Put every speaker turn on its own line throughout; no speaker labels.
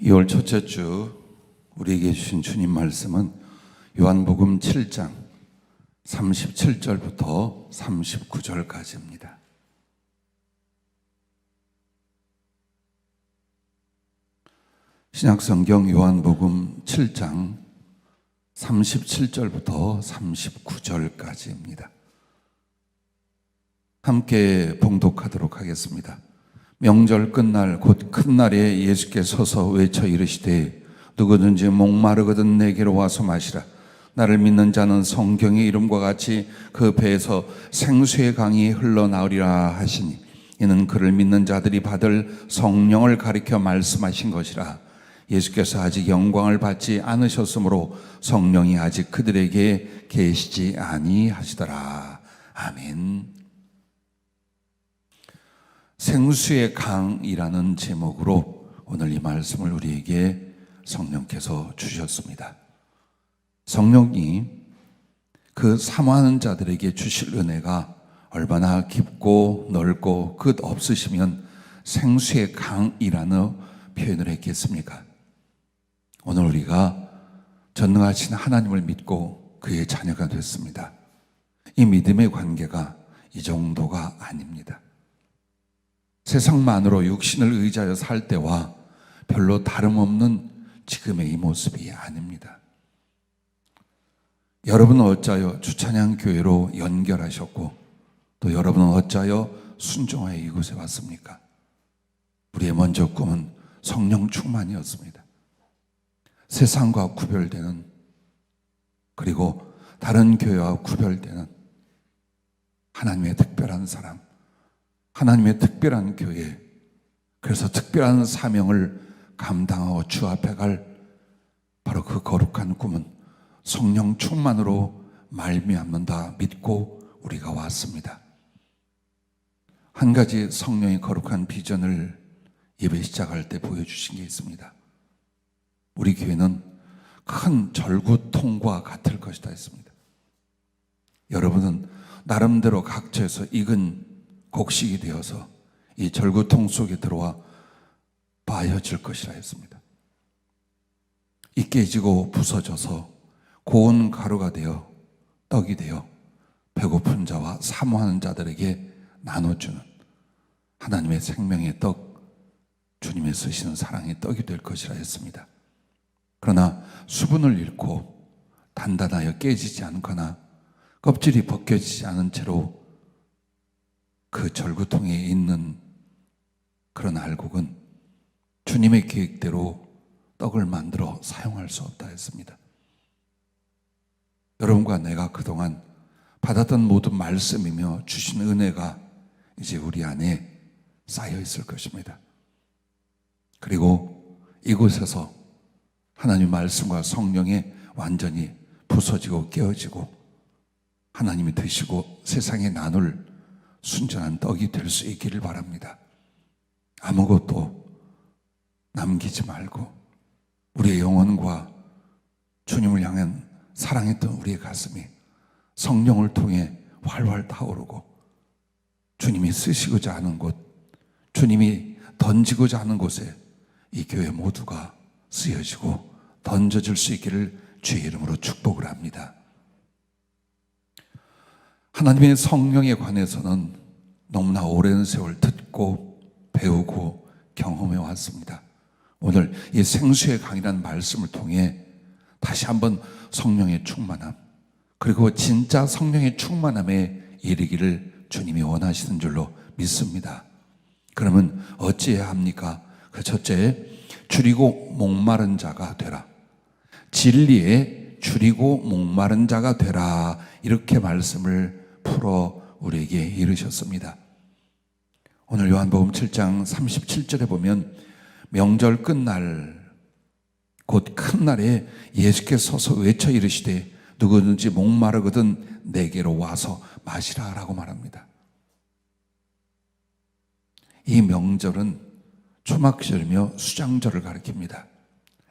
2월 첫째 주 우리에게 주신 주님 말씀은 요한복음 7장 37절부터 39절까지입니다. 신약성경 요한복음 7장 37절부터 39절까지입니다. 함께 봉독하도록 하겠습니다. 명절 끝날 곧 큰 날에 예수께서 서서 외쳐 이르시되 누구든지 목마르거든 내게로 와서 마시라. 나를 믿는 자는 성경의 이름과 같이 그 배에서 생수의 강이 흘러나오리라 하시니 이는 그를 믿는 자들이 받을 성령을 가리켜 말씀하신 것이라. 예수께서 아직 영광을 받지 않으셨으므로 성령이 아직 그들에게 계시지 아니하시더라. 아멘. 생수의 강이라는 제목으로 오늘 이 말씀을 우리에게 성령께서 주셨습니다. 성령이 그 사모하는 자들에게 주실 은혜가 얼마나 깊고 넓고 끝 없으시면 생수의 강이라는 표현을 했겠습니까? 오늘 우리가 전능하신 하나님을 믿고 그의 자녀가 됐습니다. 이 믿음의 관계가 이 정도가 아닙니다. 세상만으로 육신을 의지하여 살 때와 별로 다름없는 지금의 이 모습이 아닙니다. 여러분은 어찌하여 주찬양 교회로 연결하셨고 또 여러분은 어찌하여 순종하여 이곳에 왔습니까? 우리의 먼저 꿈은 성령 충만이었습니다. 세상과 구별되는, 그리고 다른 교회와 구별되는 하나님의 특별한 사람, 하나님의 특별한 교회, 그래서 특별한 사명을 감당하고 주 앞에 갈 바로 그 거룩한 꿈은 성령 충만으로 말미암는다 믿고 우리가 왔습니다. 한 가지 성령의 거룩한 비전을 예배 시작할 때 보여주신 게 있습니다. 우리 교회는 큰 절구통과 같을 것이다 했습니다. 여러분은 나름대로 각처에서 익은 곡식이 되어서 이 절구통 속에 들어와 바여질 것이라 했습니다. 이 깨지고 부서져서 고운 가루가 되어 떡이 되어 배고픈 자와 사모하는 자들에게 나눠주는 하나님의 생명의 떡, 주님의 쓰시는 사랑의 떡이 될 것이라 했습니다. 그러나 수분을 잃고 단단하여 깨지지 않거나 껍질이 벗겨지지 않은 채로 그 절구통에 있는 그런 알곡은 주님의 계획대로 떡을 만들어 사용할 수 없다 했습니다. 여러분과 내가 그동안 받았던 모든 말씀이며 주신 은혜가 이제 우리 안에 쌓여 있을 것입니다. 그리고 이곳에서 하나님 말씀과 성령에 완전히 부서지고 깨어지고 하나님이 드시고 세상에 나눌 순전한 떡이 될 수 있기를 바랍니다. 아무것도 남기지 말고 우리의 영혼과 주님을 향한 사랑했던 우리의 가슴이 성령을 통해 활활 타오르고 주님이 쓰시고자 하는 곳, 주님이 던지고자 하는 곳에 이 교회 모두가 쓰여지고 던져질 수 있기를 주의 이름으로 축복을 합니다. 하나님의 성령에 관해서는 너무나 오랜 세월 듣고 배우고 경험해 왔습니다. 오늘 이 생수의 강이라는 말씀을 통해 다시 한번 성령의 충만함, 그리고 진짜 성령의 충만함에 이르기를 주님이 원하시는 줄로 믿습니다. 그러면 어찌해야 합니까? 그 첫째, 줄이고 목마른 자가 되라. 진리에 줄이고 목마른 자가 되라. 이렇게 말씀을 풀어 우리에게 이르셨습니다. 오늘 요한복음 7장 37절에 보면 명절 끝날 곧 큰 날에 예수께서 서서 외쳐 이르시되 누구든지 목마르거든 내게로 와서 마시라 라고 말합니다. 이 명절은 초막절이며 수장절을 가리킵니다.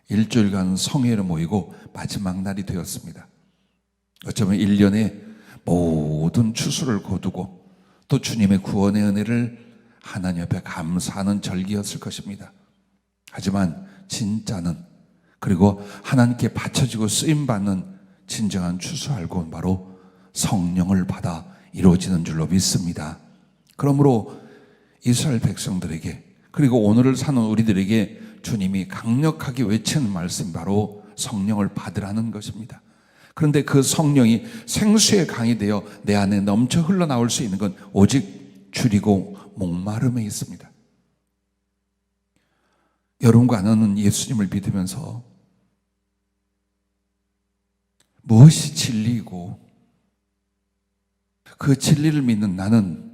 일주일간 성회를 모이고 마지막 날이 되었습니다. 어쩌면 1년에 모든 추수를 거두고 또 주님의 구원의 은혜를 하나님 앞에 감사하는 절기였을 것입니다. 하지만 진짜는, 그리고 하나님께 바쳐지고 쓰임받는 진정한 추수할고는 바로 성령을 받아 이루어지는 줄로 믿습니다. 그러므로 이스라엘 백성들에게, 그리고 오늘을 사는 우리들에게 주님이 강력하게 외치는 말씀, 바로 성령을 받으라는 것입니다. 그런데 그 성령이 생수의 강이 되어 내 안에 넘쳐 흘러나올 수 있는 건 오직 줄이고 목마름에 있습니다. 여러분과 나는 예수님을 믿으면서 무엇이 진리이고, 그 진리를 믿는 나는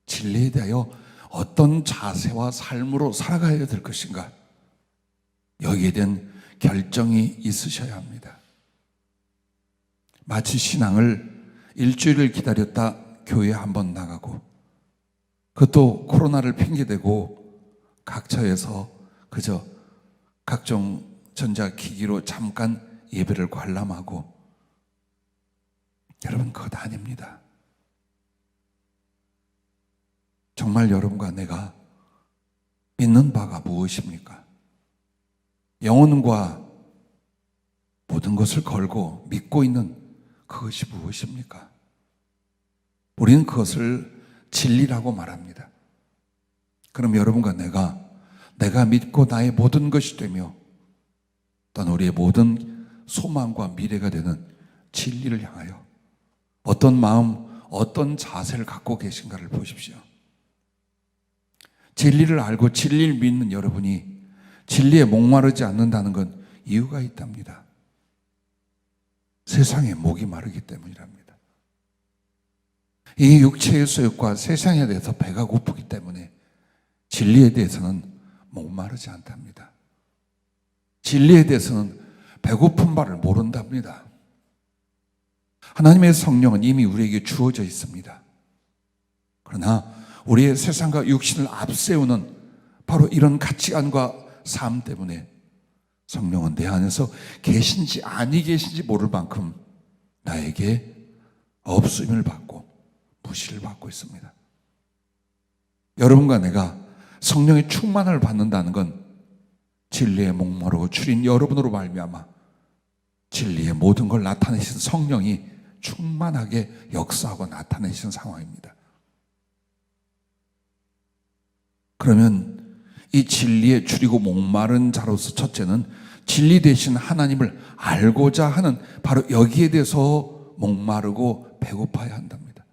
진리에 대하여 어떤 자세와 삶으로 살아가야 될 것인가, 여기에 대한 결정이 있으셔야 합니다. 마치 신앙을 일주일을 기다렸다 교회에 한번 나가고, 그것도 코로나를 핑계대고 각처에서 그저 각종 전자기기로 잠깐 예배를 관람하고, 여러분, 그것 아닙니다. 정말 여러분과 내가 믿는 바가 무엇입니까? 영혼과 모든 것을 걸고 믿고 있는 그것이 무엇입니까? 우리는 그것을 진리라고 말합니다. 그럼 여러분과 내가 믿고 나의 모든 것이 되며 또는 우리의 모든 소망과 미래가 되는 진리를 향하여 어떤 마음, 어떤 자세를 갖고 계신가를 보십시오. 진리를 알고 진리를 믿는 여러분이 진리에 목마르지 않는다는 건 이유가 있답니다. 세상에 목이 마르기 때문이랍니다. 이 육체의 소욕과 세상에 대해서 배가 고프기 때문에 진리에 대해서는 목마르지 않답니다. 진리에 대해서는 배고픈 바를 모른답니다. 하나님의 성령은 이미 우리에게 주어져 있습니다. 그러나 우리의 세상과 육신을 앞세우는 바로 이런 가치관과 삶 때문에 성령은 내 안에서 계신지 아니 계신지 모를 만큼 나에게 없음을 받고 무시를 받고 있습니다. 여러분과 내가 성령의 충만을 받는다는 건 진리에 목마르고 줄인 여러분으로 말미암아 진리의 모든 걸 나타내신 성령이 충만하게 역사하고 나타내신 상황입니다. 그러면 이 진리에 줄이고 목마른 자로서 첫째는 진리 대신 하나님을 알고자 하는 바로 여기에 대해서 목마르고 배고파야 한답니다.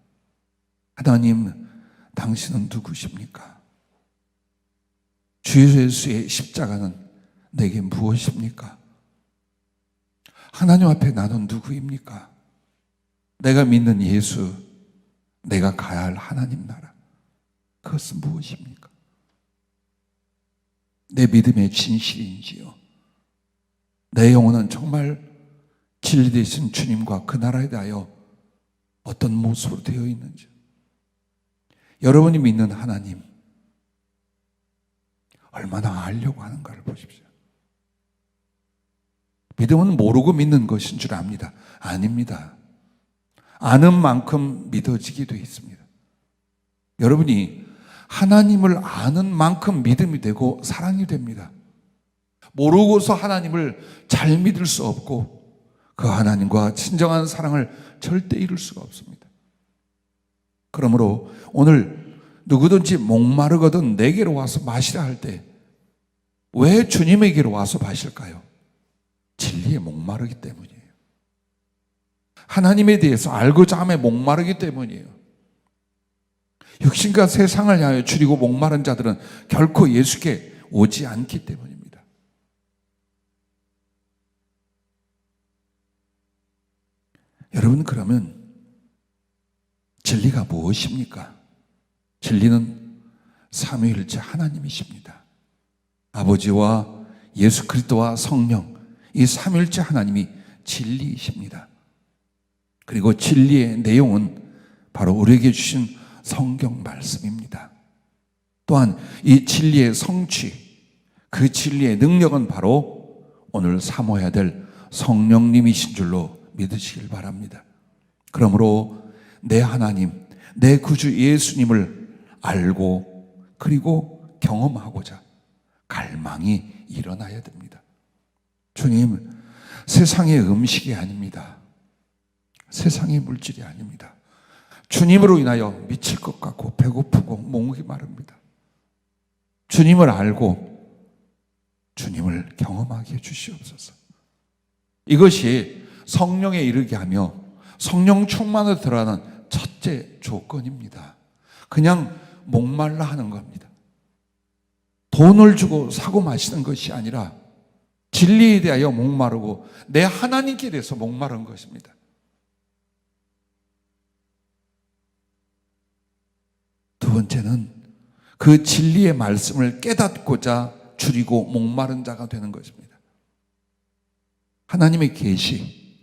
하나님, 당신은 누구십니까? 주 예수의 십자가는 내게 무엇입니까? 하나님 앞에 나는 누구입니까? 내가 믿는 예수, 내가 가야 할 하나님 나라, 그것은 무엇입니까? 내 믿음의 진실인지요? 내 영혼은 정말 진리 되신 주님과 그 나라에 대하여 어떤 모습으로 되어 있는지, 여러분이 믿는 하나님 얼마나 알려고 하는가를 보십시오. 믿음은 모르고 믿는 것인 줄 압니다. 아닙니다. 아는 만큼 믿어지게 되어 있습니다. 여러분이 하나님을 아는 만큼 믿음이 되고 사랑이 됩니다. 모르고서 하나님을 잘 믿을 수 없고 그 하나님과 진정한 사랑을 절대 이룰 수가 없습니다. 그러므로 오늘 누구든지 목마르거든 내게로 와서 마시라 할 때 왜 주님에게로 와서 마실까요? 진리에 목마르기 때문이에요. 하나님에 대해서 알고자 함에 목마르기 때문이에요. 육신과 세상을 향하여 줄이고 목마른 자들은 결코 예수께 오지 않기 때문입니다. 여러분, 그러면 진리가 무엇입니까? 진리는 삼위일체 하나님이십니다. 아버지와 예수 그리스도와 성령, 이 삼위일체 하나님이 진리이십니다. 그리고 진리의 내용은 바로 우리에게 주신 성경 말씀입니다. 또한 이 진리의 성취, 그 진리의 능력은 바로 오늘 사모해야 될 성령님이신 줄로 믿으시길 바랍니다. 그러므로 내 하나님, 내 구주 예수님을 알고 그리고 경험하고자 갈망이 일어나야 됩니다. 주님, 세상의 음식이 아닙니다. 세상의 물질이 아닙니다. 주님으로 인하여 미칠 것 같고 배고프고 목이 마릅니다. 주님을 알고 주님을 경험하게 해주시옵소서. 이것이 성령에 이르게 하며 성령 충만을 들어가는 첫째 조건입니다. 그냥 목말라 하는 겁니다. 돈을 주고 사고 마시는 것이 아니라 진리에 대하여 목마르고 내 하나님께 대해서 목마른 것입니다. 두 번째는 그 진리의 말씀을 깨닫고자 줄이고 목마른 자가 되는 것입니다. 하나님의 계시,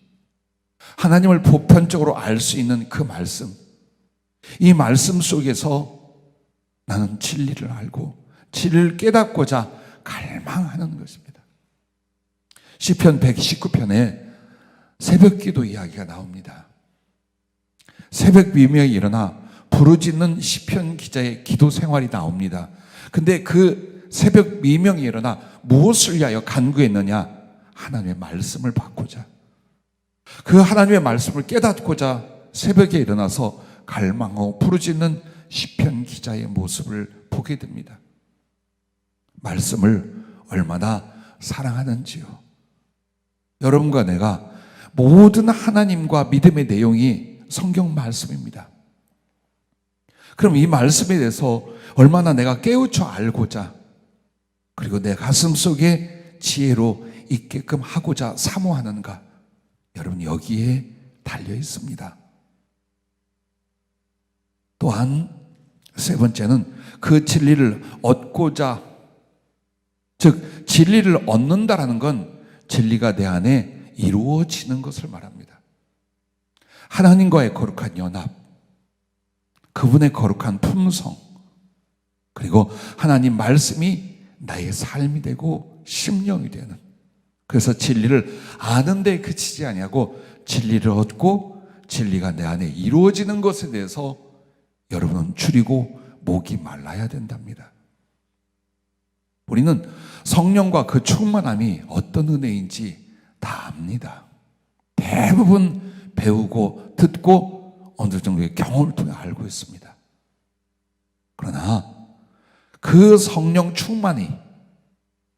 하나님을 보편적으로 알 수 있는 그 말씀, 이 말씀 속에서 나는 진리를 알고 진리를 깨닫고자 갈망하는 것입니다. 시편 119편에 새벽기도 이야기가 나옵니다. 새벽 미명에 일어나 부르짖는 시편 기자의 기도 생활이 나옵니다. 근데 그 새벽 미명에 일어나 무엇을 위하여 간구했느냐? 하나님의 말씀을 받고자, 그 하나님의 말씀을 깨닫고자 새벽에 일어나서 갈망하고 부르짖는 시편 기자의 모습을 보게 됩니다. 말씀을 얼마나 사랑하는지요. 여러분과 내가 모든 하나님과 믿음의 내용이 성경 말씀입니다. 그럼 이 말씀에 대해서 얼마나 내가 깨우쳐 알고자, 그리고 내 가슴 속에 지혜로 있게끔 하고자 사모하는가? 여러분, 여기에 달려 있습니다. 또한 세 번째는 그 진리를 얻고자, 즉 진리를 얻는다라는 건 진리가 내 안에 이루어지는 것을 말합니다. 하나님과의 거룩한 연합, 그분의 거룩한 품성, 그리고 하나님 말씀이 나의 삶이 되고 심령이 되는, 그래서 진리를 아는 데 그치지 아니하고 진리를 얻고 진리가 내 안에 이루어지는 것에 대해서 여러분은 줄이고 목이 말라야 된답니다. 우리는 성령과 그 충만함이 어떤 은혜인지 다 압니다. 대부분 배우고 듣고 어느 정도의 경험을 통해 알고 있습니다. 그러나 그 성령 충만이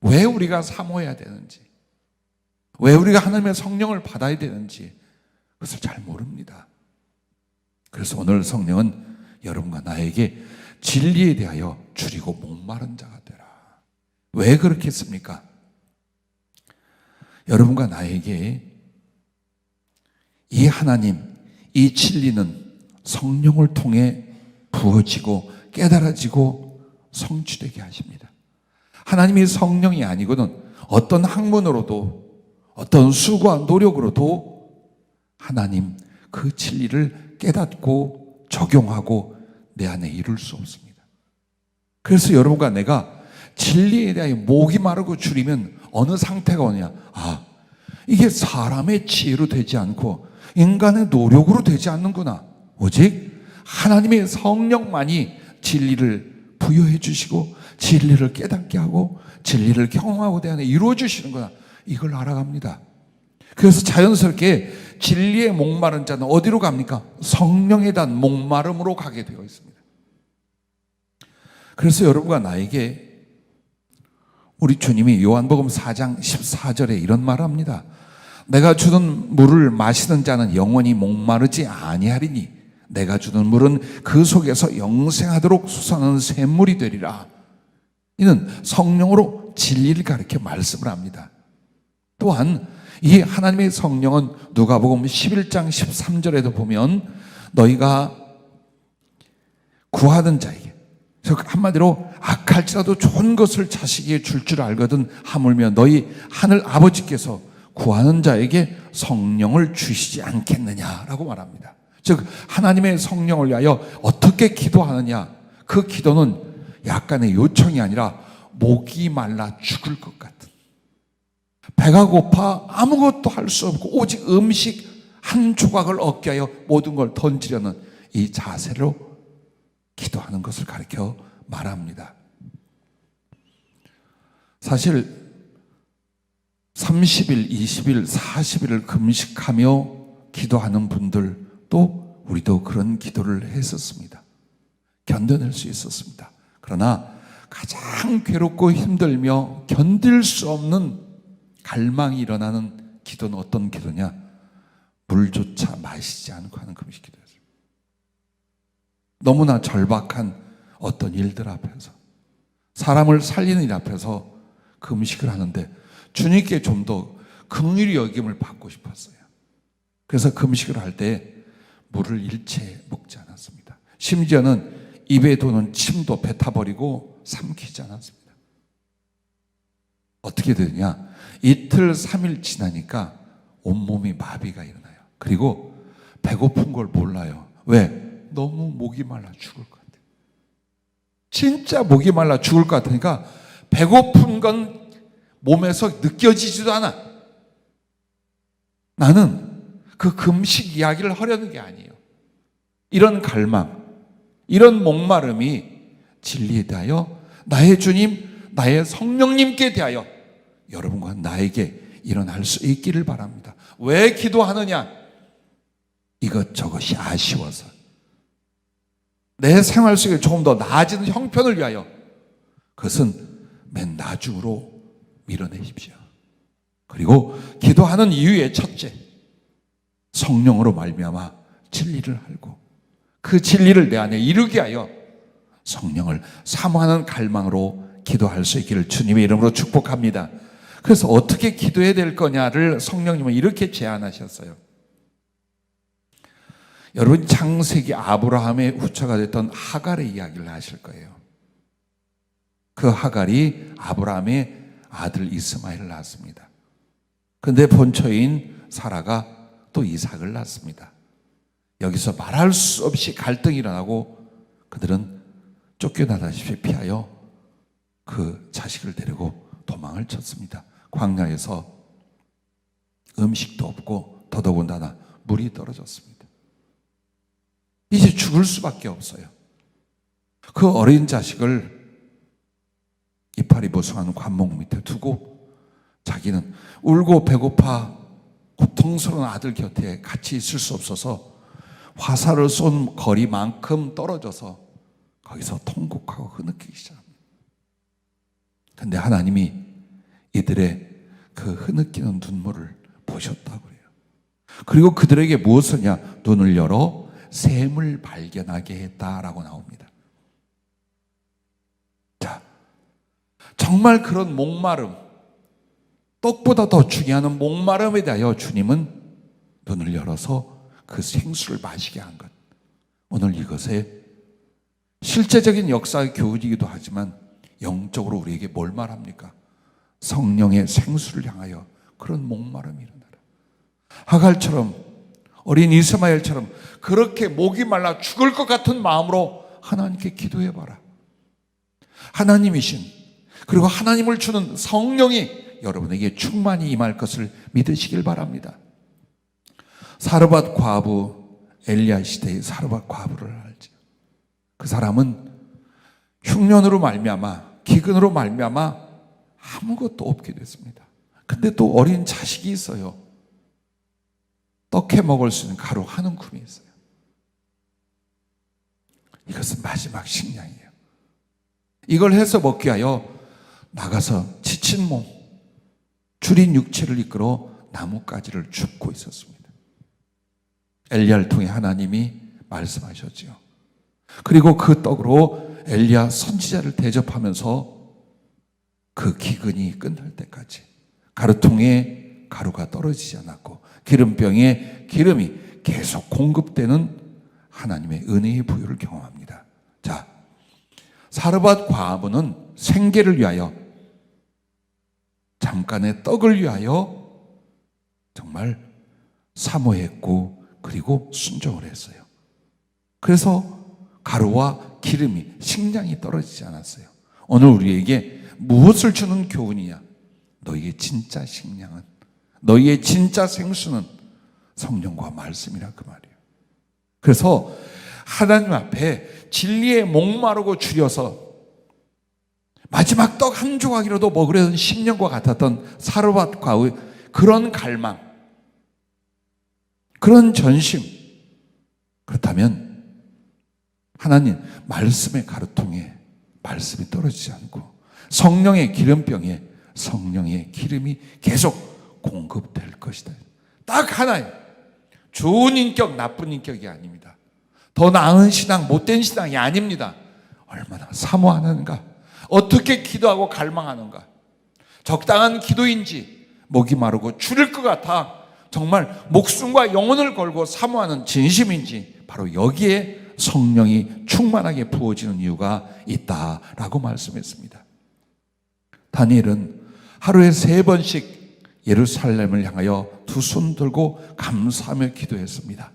왜 우리가 사모해야 되는지, 왜 우리가 하나님의 성령을 받아야 되는지 그것을 잘 모릅니다. 그래서 오늘 성령은 여러분과 나에게 진리에 대하여 줄이고 목마른 자가 되라. 왜 그렇게 했습니까? 여러분과 나에게 이 하나님, 이 진리는 성령을 통해 부어지고 깨달아지고 성취되게 하십니다. 하나님이 성령이 아니고는 어떤 학문으로도 어떤 수고와 노력으로도 하나님 그 진리를 깨닫고 적용하고 내 안에 이룰 수 없습니다. 그래서 여러분과 내가 진리에 대하여 목이 마르고 줄이면 어느 상태가 오느냐? 이게 사람의 지혜로 되지 않고 인간의 노력으로 되지 않는구나. 오직 하나님의 성령만이 진리를 부여해 주시고 진리를 깨닫게 하고 진리를 경험하고 내 안에 이루어 주시는구나. 이걸 알아갑니다. 그래서 자연스럽게 진리에 목마른 자는 어디로 갑니까? 성령에 대한 목마름으로 가게 되어 있습니다. 그래서 여러분과 나에게 우리 주님이 요한복음 4장 14절에 이런 말을 합니다. 내가 주는 물을 마시는 자는 영원히 목마르지 아니하리니 내가 주는 물은 그 속에서 영생하도록 솟아나는 샘물이 되리라. 이는 성령으로 진리를 가르쳐 말씀을 합니다. 또한 이 하나님의 성령은 누가복음 11장 13절에도 보면 너희가 구하는 자에게, 한마디로 악할지라도 좋은 것을 자식에게 줄 줄 알거든 하물며 너희 하늘 아버지께서 구하는 자에게 성령을 주시지 않겠느냐라고 말합니다. 즉 하나님의 성령을 위하여 어떻게 기도하느냐, 그 기도는 약간의 요청이 아니라 목이 말라 죽을 것 같은, 배가 고파 아무것도 할 수 없고 오직 음식 한 조각을 얻게 하여 모든 걸 던지려는 이 자세로 기도하는 것을 가르쳐 말합니다. 사실 30일, 20일, 40일을 금식하며 기도하는 분들, 또 우리도 그런 기도를 했었습니다. 견뎌낼 수 있었습니다. 그러나 가장 괴롭고 힘들며 견딜 수 없는 갈망이 일어나는 기도는 어떤 기도냐? 물조차 마시지 않고 하는 금식 기도였어요. 너무나 절박한 어떤 일들 앞에서, 사람을 살리는 일 앞에서 금식을 하는데 주님께 좀 더 긍휼히 여김을 받고 싶었어요. 그래서 금식을 할 때 물을 일체 먹지 않았습니다. 심지어는 입에 도는 침도 뱉어버리고 삼키지 않았습니다. 어떻게 되느냐? 이틀 3일 지나니까 온몸이 마비가 일어나요. 그리고 배고픈 걸 몰라요. 왜? 너무 목이 말라 죽을 것 같아요. 진짜 목이 말라 죽을 것 같으니까 배고픈 건 몸에서 느껴지지도 않아. 나는 그 금식 이야기를 하려는 게 아니에요. 이런 갈망, 이런 목마름이 진리에 대하여 나의 주님, 나의 성령님께 대하여 여러분과 나에게 일어날 수 있기를 바랍니다. 왜 기도하느냐? 이것저것이 아쉬워서, 내 생활 속에 조금 더 나아지는 형편을 위하여, 그것은 맨 나중으로 밀어내십시오. 그리고 기도하는 이유의 첫째, 성령으로 말미암아 진리를 알고 그 진리를 내 안에 이루게 하여 성령을 사모하는 갈망으로 기도할 수 있기를 주님의 이름으로 축복합니다. 그래서 어떻게 기도해야 될 거냐를 성령님은 이렇게 제안하셨어요. 여러분, 창세기 아브라함의 후처가 됐던 하갈의 이야기를 하실 거예요. 그 하갈이 아브라함의 아들 이스마엘을 낳았습니다. 그런데 본처인 사라가 또 이삭을 낳았습니다. 여기서 말할 수 없이 갈등이 일어나고 그들은 쫓겨나다시피 피하여 그 자식을 데리고 도망을 쳤습니다. 광야에서 음식도 없고 더더군다나 물이 떨어졌습니다. 이제 죽을 수밖에 없어요. 그 어린 자식을 이파리 보송한 관목 밑에 두고 자기는 울고 배고파 고통스러운 아들 곁에 같이 있을 수 없어서 화살을 쏜 거리만큼 떨어져서 거기서 통곡하고 흐느끼기 시작합니다. 그런데 하나님이 이들의 그 흐느끼는 눈물을 보셨다고 그래요. 그리고 그들에게 무엇을 하냐? 눈을 열어 샘을 발견하게 했다라고 나옵니다. 자, 정말 그런 목마름, 떡보다 더 중요한 목마름에 대하여 주님은 눈을 열어서 그 생수를 마시게 한 것. 오늘 이것에 실제적인 역사의 교훈이기도 하지만 영적으로 우리에게 뭘 말합니까? 성령의 생수를 향하여 그런 목마름이 일어나라. 하갈처럼, 어린 이스마엘처럼 그렇게 목이 말라 죽을 것 같은 마음으로 하나님께 기도해봐라. 하나님이신, 그리고 하나님을 주는 성령이 여러분에게 충만히 임할 것을 믿으시길 바랍니다. 사르밧 과부, 엘리야 시대의 사르밧 과부를 알죠. 그 사람은 흉년으로 말미암아, 기근으로 말미암아 아무것도 없게 됐습니다. 근데 또 어린 자식이 있어요. 떡해 먹을 수 있는 가루 한 움큼이 있어요. 이것은 마지막 식량이에요. 이걸 해서 먹기 위하여 나가서 지친 몸, 줄인 육체를 이끌어 나뭇가지를 줍고 있었습니다. 엘리야를 통해 하나님이 말씀하셨죠. 그리고 그 떡으로 엘리야 선지자를 대접하면서 그 기근이 끝날 때까지 가루통에 가루가 떨어지지 않았고 기름병에 기름이 계속 공급되는 하나님의 은혜의 부유를 경험합니다. 자, 사르밧 과부는 생계를 위하여, 잠깐의 떡을 위하여 정말 사모했고 그리고 순종을 했어요. 그래서 가루와 기름이, 식량이 떨어지지 않았어요. 오늘 우리에게 무엇을 주는 교훈이냐? 너희의 진짜 식량은, 너희의 진짜 생수는 성령과 말씀이라 그 말이에요. 그래서 하나님 앞에 진리에 목마르고 줄여서 마지막 떡 한 조각이라도 먹으려던 10년과 같았던 사르밧 과부의 그런 갈망, 그런 전심, 그렇다면 하나님 말씀의 가루통에 말씀이 떨어지지 않고 성령의 기름병에 성령의 기름이 계속 공급될 것이다. 딱 하나예요. 좋은 인격, 나쁜 인격이 아닙니다. 더 나은 신앙, 못된 신앙이 아닙니다. 얼마나 사모하는가, 어떻게 기도하고 갈망하는가, 적당한 기도인지 목이 마르고 줄일 것 같아 정말 목숨과 영혼을 걸고 사모하는 진심인지, 바로 여기에 성령이 충만하게 부어지는 이유가 있다라고 말씀했습니다. 다니엘은 하루에 3번씩 예루살렘을 향하여 두 손 들고 감사하며 기도했습니다.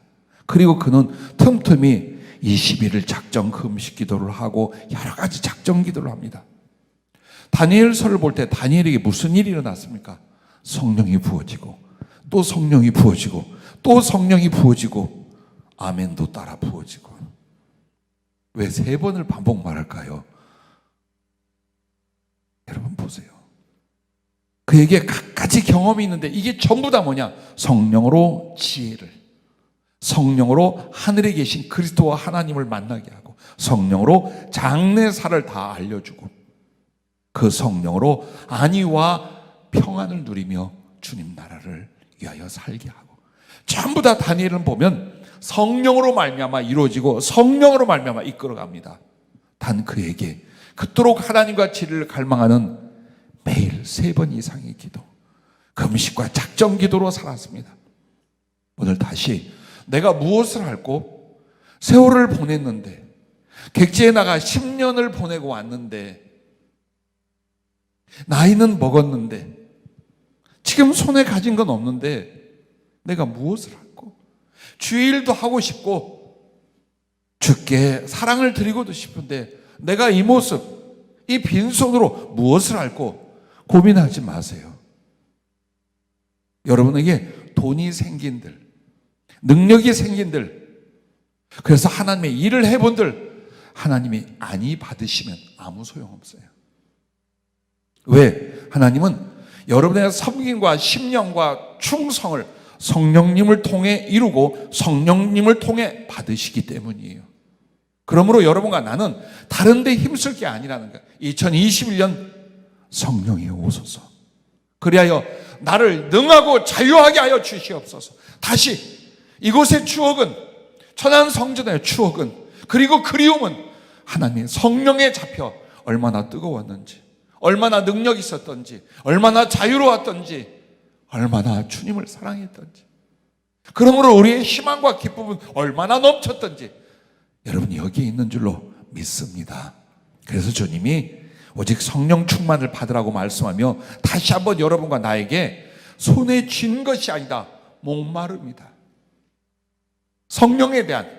그리고 그는 틈틈이 20일을 작정 금식 기도를 하고 여러 가지 작정 기도를 합니다. 다니엘서를 볼 때 다니엘에게 무슨 일이 일어났습니까? 성령이 부어지고 또 성령이 부어지고 또 성령이 부어지고 아멘도 따라 부어지고. 왜 3번을 반복 말할까요? 여러분 보세요. 그에게 갖가지 경험이 있는데 이게 전부 다 뭐냐? 성령으로 지혜를, 성령으로 하늘에 계신 그리스도와 하나님을 만나게 하고, 성령으로 장래사를 다 알려주고, 그 성령으로 안위와 평안을 누리며 주님 나라를 위하여 살게 하고, 전부 다 다니엘은 보면 성령으로 말미암아 이루어지고 성령으로 말미암아 이끌어갑니다. 단 그에게 그토록 하나님과 진리를 갈망하는 매일 3번 이상의 기도, 금식과 작정 기도로 살았습니다. 오늘 다시 내가 무엇을 할고 세월을 보냈는데, 객지에 나가 10년을 보내고 왔는데, 나이는 먹었는데, 지금 손에 가진 건 없는데 내가 무엇을 할고, 주의 일도 하고 싶고 주께 사랑을 드리고도 싶은데 내가 이 모습, 이 빈손으로 무엇을 할고 고민하지 마세요. 여러분에게 돈이 생긴들, 능력이 생긴들, 그래서 하나님의 일을 해본들, 하나님이 안위 받으시면 아무 소용없어요. 왜? 하나님은 여러분의 섬김과 심령과 충성을 성령님을 통해 이루고 성령님을 통해 받으시기 때문이에요. 그러므로 여러분과 나는 다른 데 힘쓸 게 아니라는 거예요. 2021년 성령이 오소서. 그리하여 나를 능하고 자유하게 하여 주시옵소서. 다시 이곳의 추억은, 천안 성전의 추억은, 그리고 그리움은 하나님의 성령에 잡혀 얼마나 뜨거웠는지, 얼마나 능력이 있었던지, 얼마나 자유로웠던지, 얼마나 주님을 사랑했던지, 그러므로 우리의 희망과 기쁨은 얼마나 넘쳤던지 여러분이 여기에 있는 줄로 믿습니다. 그래서 주님이 오직 성령 충만을 받으라고 말씀하며 다시 한번 여러분과 나에게 손에 쥔 것이 아니다, 목마름이다. 성령에 대한,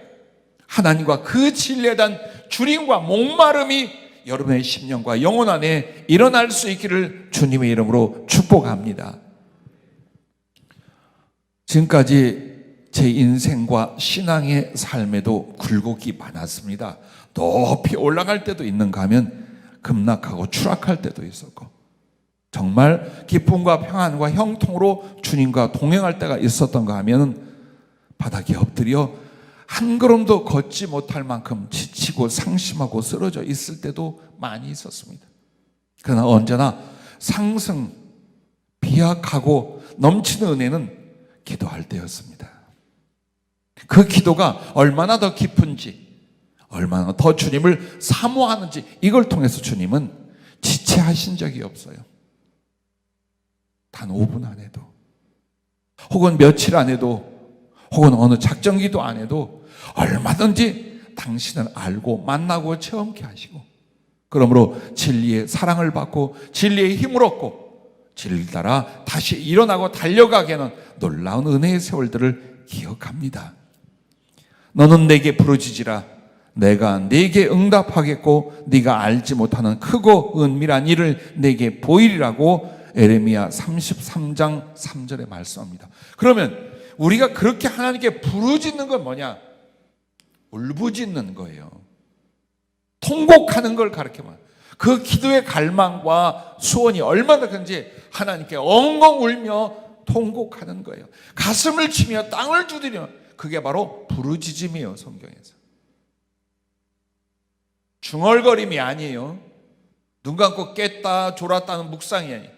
하나님과 그 진리에 대한 주림과 목마름이 여러분의 심령과 영혼 안에 일어날 수 있기를 주님의 이름으로 축복합니다. 지금까지 제 인생과 신앙의 삶에도 굴곡이 많았습니다. 높이 올라갈 때도 있는가 하면 급락하고 추락할 때도 있었고, 정말 기쁨과 평안과 형통으로 주님과 동행할 때가 있었던가 하면 바닥에 엎드려 한 걸음도 걷지 못할 만큼 지치고 상심하고 쓰러져 있을 때도 많이 있었습니다. 그러나 언제나 상승, 비약하고 넘치는 은혜는 기도할 때였습니다. 그 기도가 얼마나 더 깊은지, 얼마나 더 주님을 사모하는지, 이걸 통해서 주님은 지체하신 적이 없어요. 단 5분 안 해도, 혹은 며칠 안 해도, 혹은 어느 작정기도 안 해도 얼마든지 당신을 알고 만나고 체험케 하시고, 그러므로 진리의 사랑을 받고 진리의 힘을 얻고 진리를 따라 다시 일어나고 달려가게 하는 놀라운 은혜의 세월들을 기억합니다. 너는 내게 부르짖으라, 내가 네게 응답하겠고 네가 알지 못하는 크고 은밀한 일을 내게 보이리라고 에레미야 33장 3절에 말씀합니다. 그러면 우리가 그렇게 하나님께 부르짖는 건 뭐냐? 울부짖는 거예요. 통곡하는 걸 가르쳐요. 그 기도의 갈망과 소원이 얼마나 큰지 하나님께 엉엉 울며 통곡하는 거예요. 가슴을 치며 땅을 두드리며, 그게 바로 부르짖음이에요. 성경에서 중얼거림이 아니에요. 눈 감고 깼다 졸았다는 묵상이 아니에요.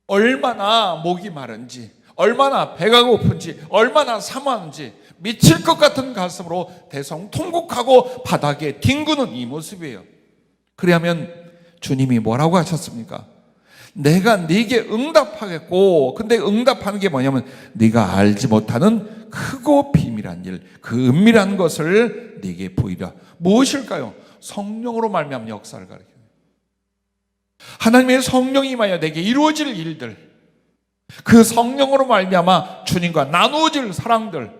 얼마나 목이 마른지, 얼마나 배가 고픈지, 얼마나 사모하는지 미칠 것 같은 가슴으로 대성통곡하고 바닥에 뒹구는 이 모습이에요. 그러면 주님이 뭐라고 하셨습니까? 내가 네게 응답하겠고, 근데 응답하는 게 뭐냐면 네가 알지 못하는 크고 비밀한 일, 그 은밀한 것을 네게 보이라. 무엇일까요? 성령으로 말미암아 역사를 가리켜요. 하나님의 성령이 임하여 내게 이루어질 일들, 그 성령으로 말미암아 주님과 나누어질 사랑들,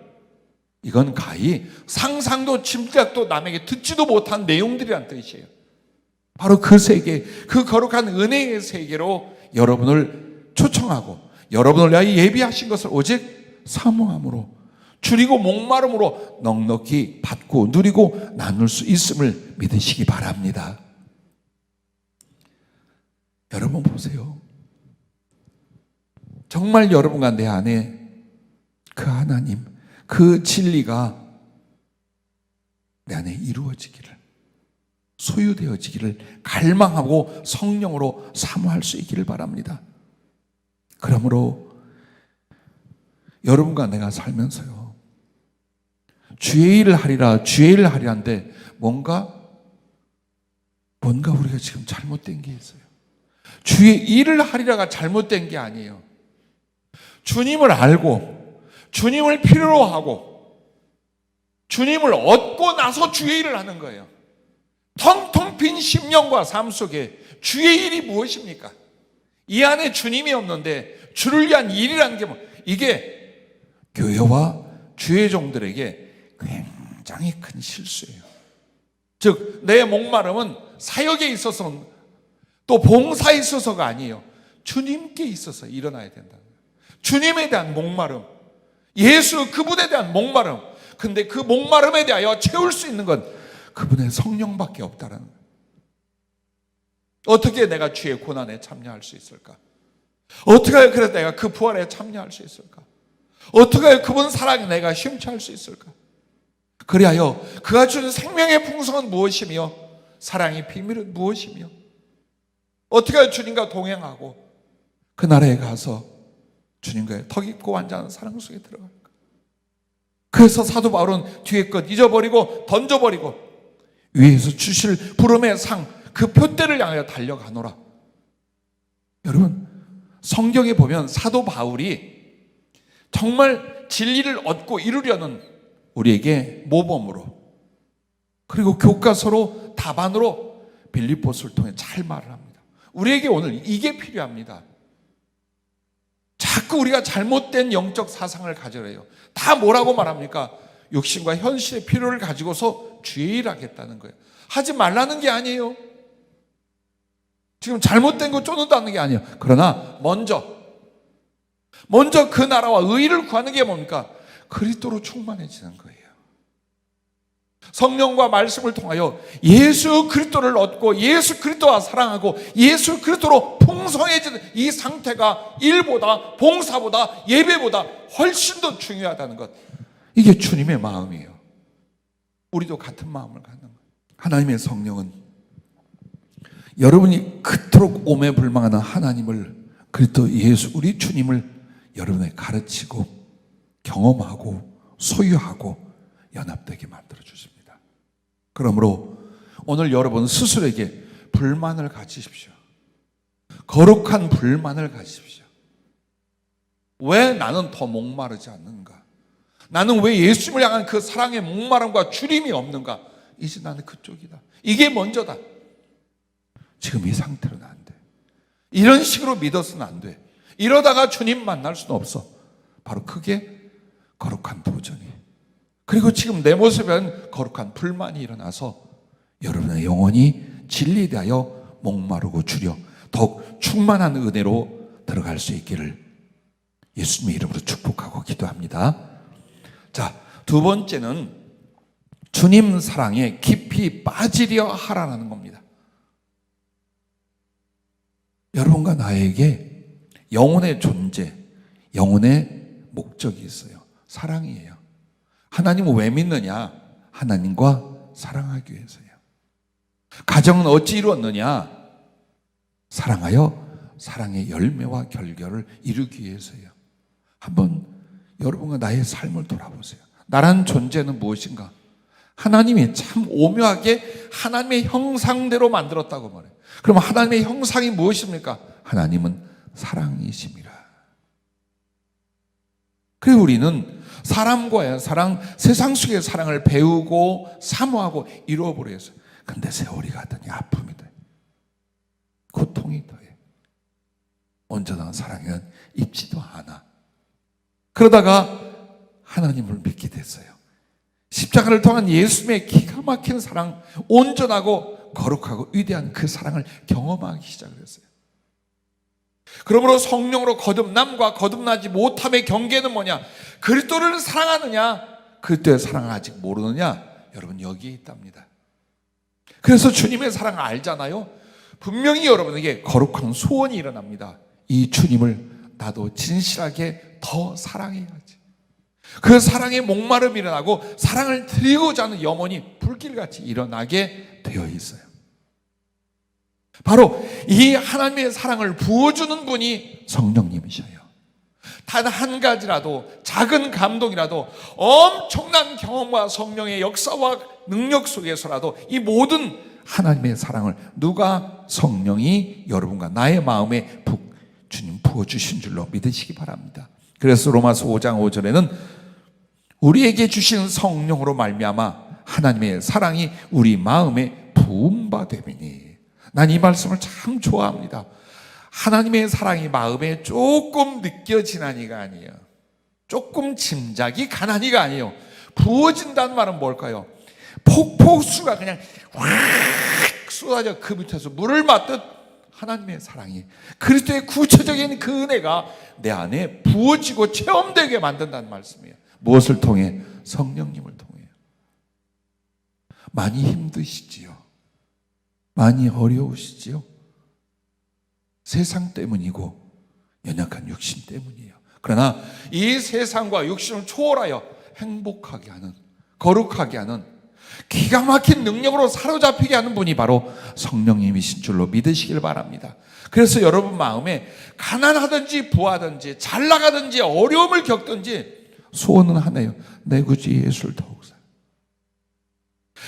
이건 가히 상상도 짐작도 남에게 듣지도 못한 내용들이란 뜻이에요. 바로 그 세계, 그 거룩한 은혜의 세계로 여러분을 초청하고 여러분을 위하여 예비하신 것을 오직 사모함으로, 줄이고 목마름으로 넉넉히 받고 누리고 나눌 수 있음을 믿으시기 바랍니다. 여러분 보세요. 정말 여러분과 내 안에 그 하나님, 그 진리가 내 안에 이루어지기를, 소유되어지기를 갈망하고 성령으로 사모할 수 있기를 바랍니다. 그러므로 여러분과 내가 살면서요, 주의 일을 하리라, 주의 일을 하리라는데 뭔가 우리가 지금 잘못된 게 있어요. 주의 일을 하리라가 잘못된 게 아니에요. 주님을 알고 주님을 필요로 하고 주님을 얻고 나서 주의 일을 하는 거예요. 텅텅 빈 심령과 삶 속에 주의 일이 무엇입니까? 이 안에 주님이 없는데 주를 위한 일이라는 게 이게 교회와 주의 종들에게 굉장히 큰 실수예요. 즉, 내 목마름은 사역에 있어서 또 봉사에 있어서가 아니에요. 주님께 있어서 일어나야 된다. 주님에 대한 목마름, 예수 그분에 대한 목마름. 근데 그 목마름에 대하여 채울 수 있는 건 그분의 성령밖에 없다라는 거예요. 어떻게 내가 주의 고난에 참여할 수 있을까? 어떻게 그래서 내가 그 부활에 참여할 수 있을까? 어떻게 그분 사랑에 내가 심취할 수 있을까? 그리하여 그가 주는 생명의 풍성은 무엇이며 사랑의 비밀은 무엇이며 어떻게 주님과 동행하고 그 나라에 가서 주님과의 턱 깊고 완전한 사랑 속에 들어갈까? 그래서 사도 바울은 뒤에 것 잊어버리고 던져버리고 위에서 주실 부름의 상, 그 표대를 향하여 달려가노라. 여러분, 성경에 보면 사도 바울이 정말 진리를 얻고 이루려는 우리에게 모범으로, 그리고 교과서로 답안으로 빌립보서를 통해 잘 말을 합니다. 우리에게 오늘 이게 필요합니다. 자꾸 우리가 잘못된 영적 사상을 가져래요. 다 뭐라고 말합니까? 욕심과 현실의 필요를 가지고서 주의 일 하겠다는 거예요. 하지 말라는 게 아니에요. 지금 잘못된 거 쫓는다는 게 아니에요. 그러나 먼저 그 나라와 의의를 구하는 게 뭡니까? 그리스도로 충만해지는 거예요. 성령과 말씀을 통하여 예수 그리스도를 얻고 예수 그리스도와 사랑하고 예수 그리스도로 풍성해지는 이 상태가 일보다 봉사보다 예배보다 훨씬 더 중요하다는 것, 이게 주님의 마음이에요. 우리도 같은 마음을 갖는 거예요. 하나님의 성령은 여러분이 그토록 오매불망하는 하나님을, 그리스도 예수 우리 주님을 여러분에 가르치고 경험하고 소유하고 연합되게 만들어 주십니다. 그러므로 오늘 여러분 스스로에게 불만을 가지십시오. 거룩한 불만을 가지십시오. 왜 나는 더 목마르지 않는가? 나는 왜 예수님을 향한 그 사랑의 목마름과 주림이 없는가? 이제 나는 그쪽이다. 이게 먼저다. 지금 이 상태로는 안 돼. 이런 식으로 믿어서는 안 돼. 이러다가 주님 만날 수는 없어. 바로 그게 거룩한 도전이. 그리고 지금 내 모습엔 거룩한 불만이 일어나서 여러분의 영혼이 진리에 대하여 목마르고 주려 더욱 충만한 은혜로 들어갈 수 있기를 예수님의 이름으로 축복하고 기도합니다. 자, 두 번째는 주님 사랑에 깊이 빠지려 하라는 겁니다. 여러분과 나에게 영혼의 존재, 영혼의 목적이 있어요. 사랑이에요. 하나님을 왜 믿느냐? 하나님과 사랑하기 위해서요. 가정은 어찌 이루었느냐? 사랑하여 사랑의 열매와 결과를 이루기 위해서요. 한번 여러분과 나의 삶을 돌아보세요. 나라는 존재는 무엇인가? 하나님이 참 오묘하게 하나님의 형상대로 만들었다고 말해요. 그럼 하나님의 형상이 무엇입니까? 하나님은 사랑이십니다. 그리고 우리는 사람과의 사랑, 세상 속의 사랑을 배우고 사모하고 이루어버렸어요. 근데 세월이 가더니 아픔이 돼. 고통이 더해. 온전한 사랑은 입지도 않아. 그러다가 하나님을 믿게 됐어요. 십자가를 통한 예수님의 기가 막힌 사랑, 온전하고 거룩하고 위대한 그 사랑을 경험하기 시작을 했어요. 그러므로 성령으로 거듭남과 거듭나지 못함의 경계는 뭐냐? 그리스도를 사랑하느냐? 그리스도의 사랑을 아직 모르느냐? 여러분 여기에 있답니다. 그래서 주님의 사랑을 알잖아요. 분명히 여러분에게 거룩한 소원이 일어납니다. 이 주님을 나도 진실하게 더 사랑해야지. 그 사랑의 목마름이 일어나고 사랑을 드리고자 하는 염원이 불길같이 일어나게 되어 있어요. 바로 이 하나님의 사랑을 부어주는 분이 성령님이셔요. 단 한 가지라도 작은 감동이라도 엄청난 경험과 성령의 역사와 능력 속에서라도 이 모든 하나님의 사랑을 누가 성령이 여러분과 나의 마음에 주님 부어주신 줄로 믿으시기 바랍니다. 그래서 로마서 5장 5절에는 우리에게 주신 성령으로 말미암아 하나님의 사랑이 우리 마음에 부음바 되미니. 난 이 말씀을 참 좋아합니다. 하나님의 사랑이 마음에 조금 느껴지나니가 아니에요. 조금 짐작이 가나니가 아니에요. 부어진다는 말은 뭘까요? 폭포수가 그냥 확 쏟아져 그 밑에서 물을 맞듯 하나님의 사랑이, 그리스도의 구체적인 그 은혜가 내 안에 부어지고 체험되게 만든다는 말씀이에요. 무엇을 통해? 성령님을 통해요. 많이 힘드시지요? 많이 어려우시지요? 세상 때문이고 연약한 육신 때문이에요. 그러나 이 세상과 육신을 초월하여 행복하게 하는, 거룩하게 하는, 기가 막힌 능력으로 사로잡히게 하는 분이 바로 성령님이신 줄로 믿으시길 바랍니다. 그래서 여러분 마음에 가난하든지 부하든지 잘 나가든지 어려움을 겪든지 소원은 하나예요. 내 구주 예수를 더욱 사랑.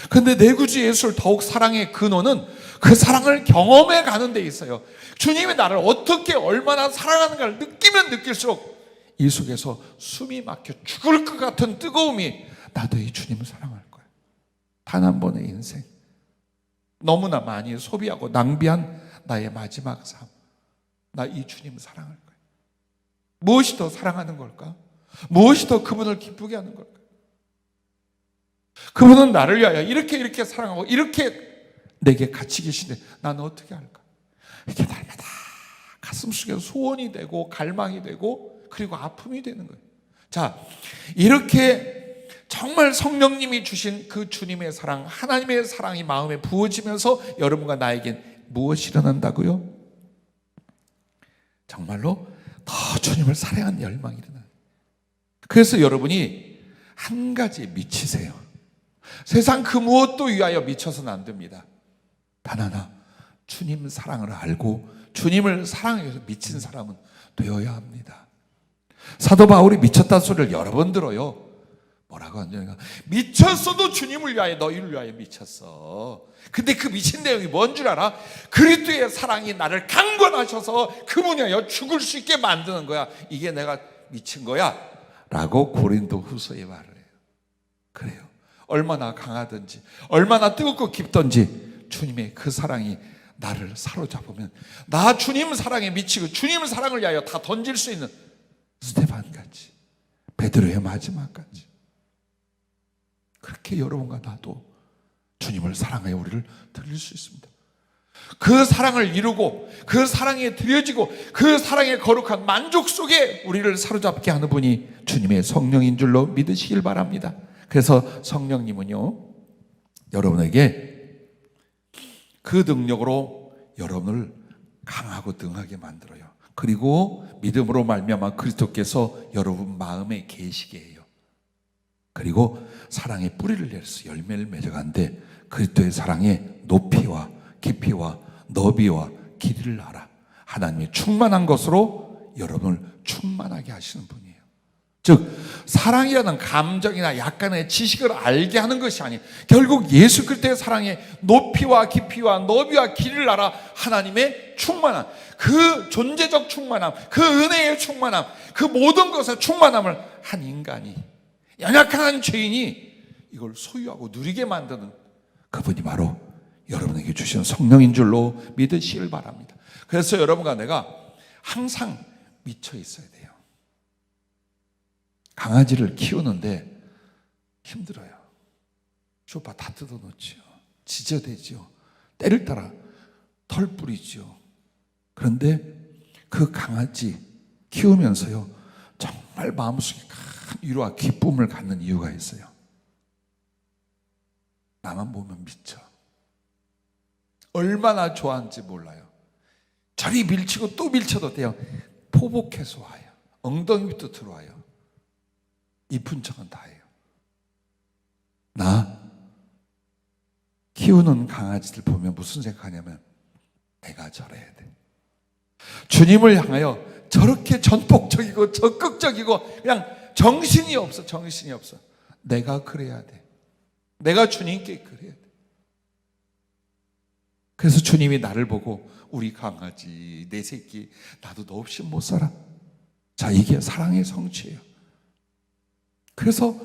근데 내 구주 예수를 더욱 사랑의 근원은 그 사랑을 경험해 가는 데 있어요. 주님이 나를 어떻게 얼마나 사랑하는가를 느끼면 느낄수록 이 속에서 숨이 막혀 죽을 것 같은 뜨거움이, 나도 이 주님을 사랑할 거야. 단 한 번의 인생 너무나 많이 소비하고 낭비한 나의 마지막 삶, 나 이 주님을 사랑할 거야. 무엇이 더 사랑하는 걸까? 무엇이 더 그분을 기쁘게 하는 걸까? 그분은 나를 위하여 이렇게 사랑하고 이렇게 내게 같이 계신데 나는 어떻게 할까? 이렇게 날마다 가슴속에 소원이 되고 갈망이 되고 그리고 아픔이 되는 거예요. 자, 이렇게 정말 성령님이 주신 그 주님의 사랑, 하나님의 사랑이 마음에 부어지면서 여러분과 나에겐 무엇이 일어난다고요? 정말로 더 주님을 사랑하는 열망이 일어나요. 그래서 여러분이 한 가지에 미치세요. 세상 그 무엇도 위하여 미쳐서는 안 됩니다. 단 하나, 주님 사랑을 알고 주님을 사랑해서 미친 사람은 되어야 합니다. 사도 바울이 미쳤다는 소리를 여러 번 들어요. 뭐라고 하냐면 미쳤어도 주님을 위하여, 너희를 위하여 미쳤어. 근데 그 미친 내용이 뭔 줄 알아? 그리스도의 사랑이 나를 강권하셔서 그분이 위하여 죽을 수 있게 만드는 거야. 이게 내가 미친 거야 라고 고린도 후서에 말을 해요. 그래요. 얼마나 강하든지 얼마나 뜨겁고 깊든지 주님의 그 사랑이 나를 사로잡으면 나 주님 사랑에 미치고 주님 사랑을 위하여 다 던질 수 있는 스테반같이, 베드로의 마지막같이, 그렇게 여러분과 나도 주님을 사랑하여 우리를 드릴 수 있습니다. 그 사랑을 이루고 그 사랑에 드려지고 그 사랑의 거룩한 만족 속에 우리를 사로잡게 하는 분이 주님의 성령인 줄로 믿으시길 바랍니다. 그래서 성령님은요, 여러분에게 그 능력으로 여러분을 강하고 등하게 만들어요. 그리고 믿음으로 말미암아 그리스도께서 여러분 마음에 계시게 해요. 그리고 사랑의 뿌리를 내려서 열매를 맺어가는데 그리스도의 사랑의 높이와 깊이와 너비와 길이를 알아 하나님의 충만한 것으로 여러분을 충만하게 하시는 분이에요. 즉 사랑이라는 감정이나 약간의 지식을 알게 하는 것이 아닌 결국 예수 그리스도의 사랑의 높이와 깊이와 너비와 길이를 알아 하나님의 충만함, 그 존재적 충만함, 그 은혜의 충만함, 그 모든 것의 충만함을 한 인간이, 연약한 죄인이 이걸 소유하고 누리게 만드는 그분이 바로 여러분에게 주신 성령인 줄로 믿으시길 바랍니다. 그래서 여러분과 내가 항상 미쳐 있어야 돼요. 강아지를 키우는데 힘들어요. 쇼파 다 뜯어놓지요. 지저대지요. 때를 따라 털 뿌리지요. 그런데 그 강아지 키우면서요, 정말 마음속에 큰 위로와 기쁨을 갖는 이유가 있어요. 나만 보면 미쳐. 얼마나 좋아하는지 몰라요. 저리 밀치고 또 밀쳐도 돼요. 포복해서 와요. 엉덩이부터 들어와요. 이쁜 척은 다 해요. 나 키우는 강아지들 보면 무슨 생각하냐면 내가 저래야 돼. 주님을 향하여 저렇게 전폭적이고 적극적이고 그냥 정신이 없어. 내가 그래야 돼. 내가 주님께 그래야 돼. 그래서 주님이 나를 보고 우리 강아지, 내 새끼, 나도 너 없이 못 살아. 자, 이게 사랑의 성취예요. 그래서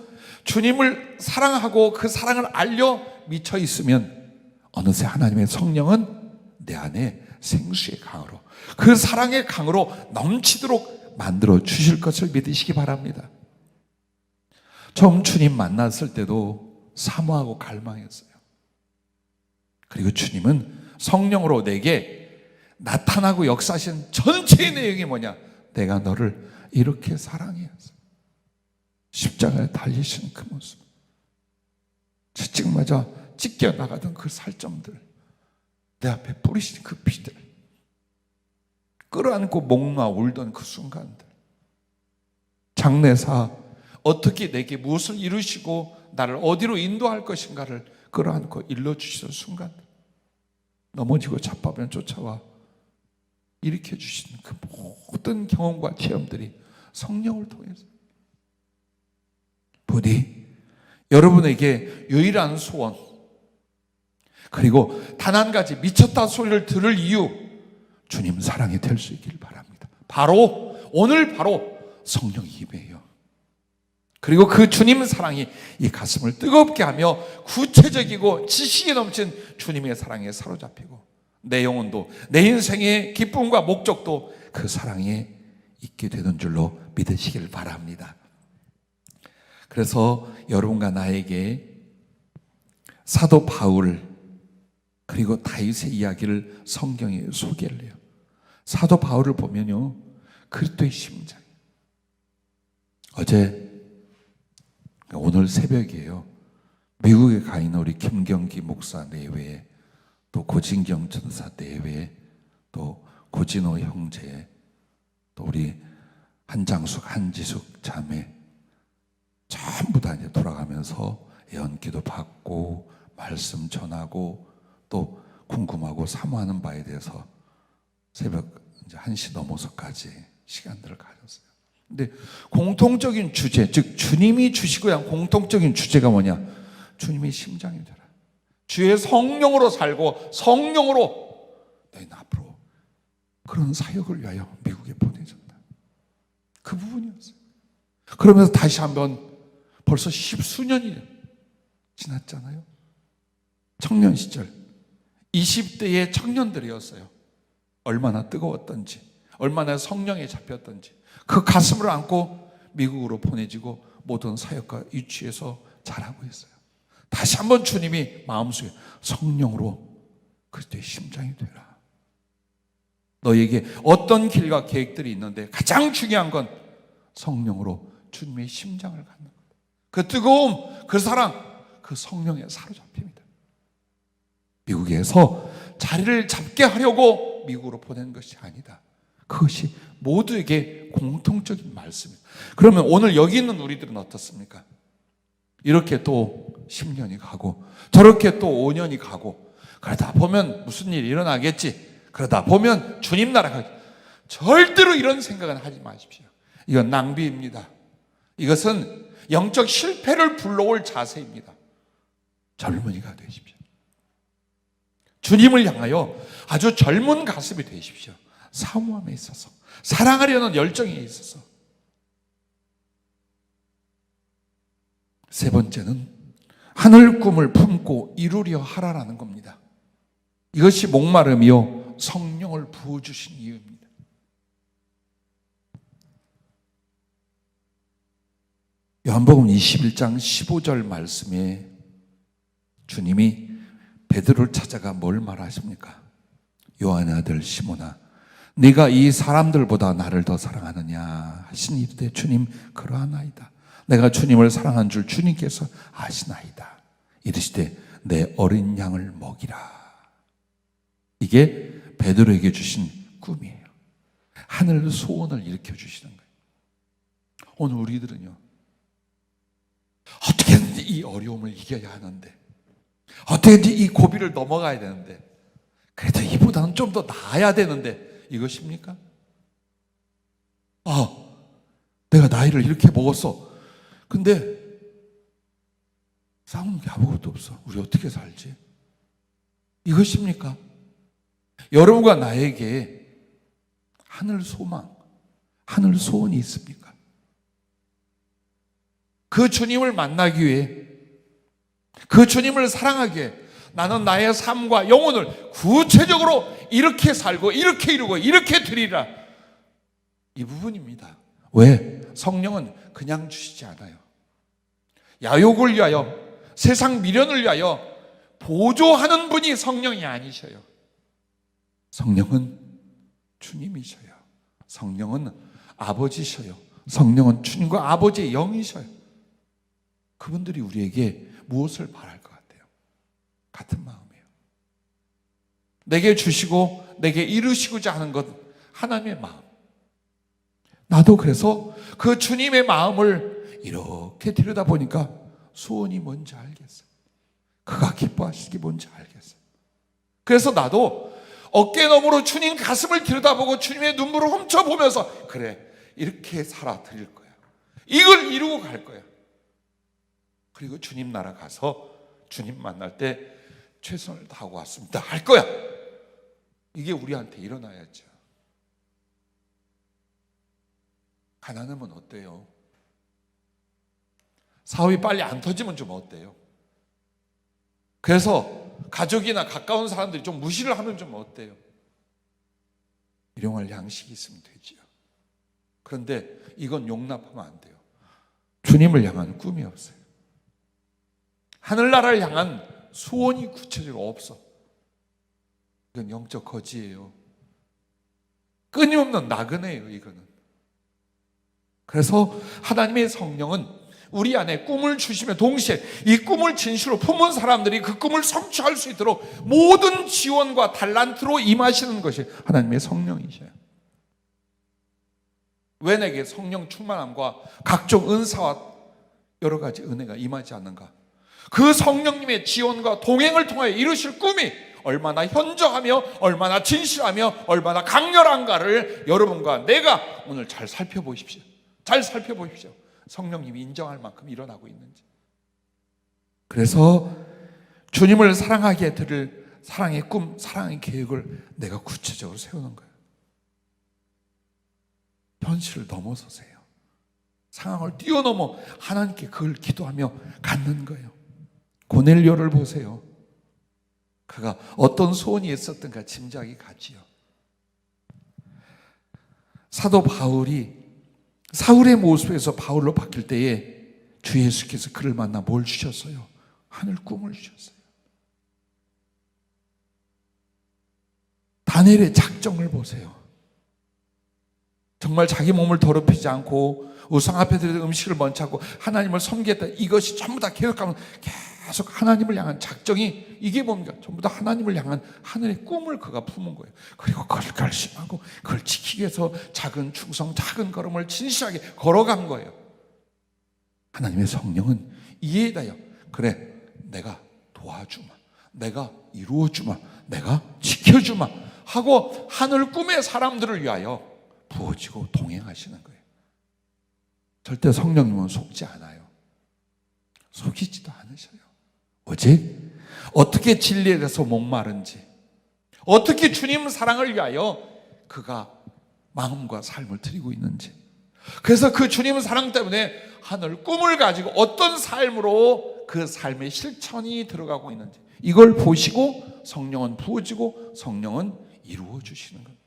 주님을 사랑하고 그 사랑을 알려 미쳐 있으면 어느새 하나님의 성령은 내 안에 생수의 강으로, 그 사랑의 강으로 넘치도록 만들어 주실 것을 믿으시기 바랍니다. 처음 주님 만났을 때도 사모하고 갈망했어요. 그리고 주님은 성령으로 내게 나타나고 역사하신 전체의 내용이 뭐냐? 내가 너를 이렇게 사랑해서 십자가에 달리신 그 모습, 채찍맞아 찢겨 나가던 그 살점들, 내 앞에 뿌리신 그 피들, 끌어안고 목놓아 울던 그 순간들, 장례사 어떻게 내게 무엇을 이루시고 나를 어디로 인도할 것인가를 끌어안고 일러주시던 순간들, 넘어지고 자빠면 쫓아와 일으켜 주시는 그 모든 경험과 체험들이 성령을 통해서 부디 여러분에게 유일한 소원, 그리고 단 한 가지 미쳤다 소리를 들을 이유, 주님 사랑이 될 수 있길 바랍니다. 바로 오늘 바로 성령 임해요. 그리고 그 주님 사랑이 이 가슴을 뜨겁게 하며 구체적이고 지식이 넘친 주님의 사랑에 사로잡히고 내 영혼도, 내 인생의 기쁨과 목적도 그 사랑에 있게 되는 줄로 믿으시길 바랍니다. 그래서 여러분과 나에게 사도 바울 그리고 다윗의 이야기를 성경에 소개를 해요. 사도 바울을 보면요, 그리스도의 심장이에요. 오늘 새벽이에요. 미국에 가 있는 우리 김경기 목사 내외에, 또 고진경 전사 내외에, 또 고진호 형제, 또 우리 한장숙, 한지숙 자매 전부 다 이제 돌아가면서 애언기도 받고 말씀 전하고 또 궁금하고 사모하는 바에 대해서 새벽 이제 1시 넘어서까지 시간들을 가졌어요. 근데 공통적인 주제, 즉 주님이 주시고 한 공통적인 주제가 뭐냐? 주님의 심장이 되라. 주의 성령으로 살고 성령으로 너희는 앞으로 그런 사역을 위하여 미국에 보내준다. 그 부분이었어요. 그러면서 다시 한번 벌써 10수년이 지났잖아요. 청년 시절 20대의 청년들이었어요. 얼마나 뜨거웠던지, 얼마나 성령에 잡혔던지 그 가슴을 안고 미국으로 보내지고 모든 사역과 유치해서 잘하고 있어요. 다시 한번 주님이 마음속에 성령으로 그리스도의 심장이 되라. 너에게 어떤 길과 계획들이 있는데 가장 중요한 건 성령으로 주님의 심장을 갖는 것. 그 뜨거움, 그 사랑, 그 성령에 사로잡힙니다. 미국에서 자리를 잡게 하려고 미국으로 보낸 것이 아니다. 그것이 모두에게 공통적인 말씀입니다. 그러면 오늘 여기 있는 우리들은 어떻습니까? 이렇게 또 10년이 가고 저렇게 또 5년이 가고 그러다 보면 무슨 일이 일어나겠지, 그러다 보면 주님 나라 가겠지. 절대로 이런 생각은 하지 마십시오. 이건 낭비입니다. 이것은 영적 실패를 불러올 자세입니다. 젊은이가 되십시오. 주님을 향하여 아주 젊은 가슴이 되십시오. 사모함에 있어서, 사랑하려는 열정에 있어서. 세 번째는 하늘 꿈을 품고 이루려 하라라는 겁니다. 이것이 목마름이요 성령을 부어주신 이유입니다. 요한복음 21장 15절 말씀에 주님이 베드로를 찾아가 뭘 말하십니까? 요한의 아들 시몬아, 네가 이 사람들보다 나를 더 사랑하느냐 하시니 이르되 주님 그러하나이다. 내가 주님을 사랑한 줄 주님께서 아시나이다. 이르시되 내 어린 양을 먹이라. 이게 베드로에게 주신 꿈이에요. 하늘 소원을 일으켜 주시는 거예요. 오늘 우리들은요, 어떻게든지 이 어려움을 이겨야 하는데, 어떻게든지 이 고비를 넘어가야 되는데, 그래도 이보다는 좀 더 나아야 되는데, 이것입니까? 내가 나이를 이렇게 먹었어. 근데 싸우는 게 아무것도 없어. 우리 어떻게 살지? 이것입니까? 여러분과 나에게 하늘 소망, 하늘 소원이 있습니까? 그 주님을 만나기 위해, 그 주님을 사랑하기 위해 나는 나의 삶과 영혼을 구체적으로 이렇게 살고 이렇게 이루고 이렇게 드리라. 이 부분입니다. 왜? 성령은 그냥 주시지 않아요. 야욕을 위하여, 세상 미련을 위하여 보조하는 분이 성령이 아니셔요. 성령은 주님이셔요. 성령은 아버지셔요. 성령은 주님과 아버지의 영이셔요. 그분들이 우리에게 무엇을 바랄 것 같아요? 같은 마음이에요. 내게 주시고 내게 이루시고자 하는 것, 하나님의 마음. 나도 그래서 그 주님의 마음을 이렇게 들여다보니까 소원이 뭔지 알겠어요. 그가 기뻐하시기 뭔지 알겠어요. 그래서 나도 어깨 너머로 주님 가슴을 들여다보고 주님의 눈물을 훔쳐보면서, 그래, 이렇게 살아 드릴 거야. 이걸 이루고 갈 거야. 그리고 주님 나라 가서 주님 만날 때 최선을 다하고 왔습니다 할 거야. 이게 우리한테 일어나야죠. 가난하면 어때요? 사업이 빨리 안 터지면 좀 어때요? 그래서 가족이나 가까운 사람들이 좀 무시를 하면 좀 어때요? 일용할 양식이 있으면 되지요. 그런데 이건 용납하면 안 돼요. 주님을 향한 꿈이 없어요. 하늘나라를 향한 소원이 구체적으로 없어. 이건 영적 거지예요. 끊임없는 나그네예요, 이거는. 그래서 하나님의 성령은 우리 안에 꿈을 주시며 동시에 이 꿈을 진실로 품은 사람들이 그 꿈을 성취할 수 있도록 모든 지원과 달란트로 임하시는 것이 하나님의 성령이셔요. 왜 내게 성령 충만함과 각종 은사와 여러 가지 은혜가 임하지 않는가? 그 성령님의 지원과 동행을 통하여 이루실 꿈이 얼마나 현저하며 얼마나 진실하며 얼마나 강렬한가를 여러분과 내가 오늘 잘 살펴보십시오. 잘 살펴보십시오. 성령님이 인정할 만큼 일어나고 있는지. 그래서 주님을 사랑하게 들을 사랑의 꿈, 사랑의 계획을 내가 구체적으로 세우는 거예요. 현실을 넘어서세요. 상황을 뛰어넘어 하나님께 그걸 기도하며 갖는 거예요. 고넬료를 보세요. 그가 어떤 소원이 있었던가 짐작이 가지요. 사도 바울이 사울의 모습에서 바울로 바뀔 때에 주 예수께서 그를 만나 뭘 주셨어요? 하늘 꿈을 주셨어요. 다니엘의 작정을 보세요. 정말 자기 몸을 더럽히지 않고 우상 앞에 들여 음식을 먼저 하고 하나님을 섬기겠다. 이것이 전부 다 계획하면 계속 하나님을 향한 작정이 이게 뭡니까? 전부 다 하나님을 향한 하늘의 꿈을 그가 품은 거예요. 그리고 그걸 결심하고 그걸 지키기 위해서 작은 충성, 작은 걸음을 진실하게 걸어간 거예요. 하나님의 성령은 이해다요. 그래, 내가 도와주마, 내가 이루어주마, 내가 지켜주마 하고 하늘 꿈의 사람들을 위하여 부어지고 동행하시는 거예요. 절대 성령님은 속지 않아요. 속이지도 않으셔요. 오직 어떻게 진리에 대해서 목마른지, 어떻게 주님 사랑을 위하여 그가 마음과 삶을 드리고 있는지, 그래서 그 주님 사랑 때문에 하늘 꿈을 가지고 어떤 삶으로 그 삶의 실천이 들어가고 있는지 이걸 보시고 성령은 부어지고 성령은 이루어 주시는 겁니다.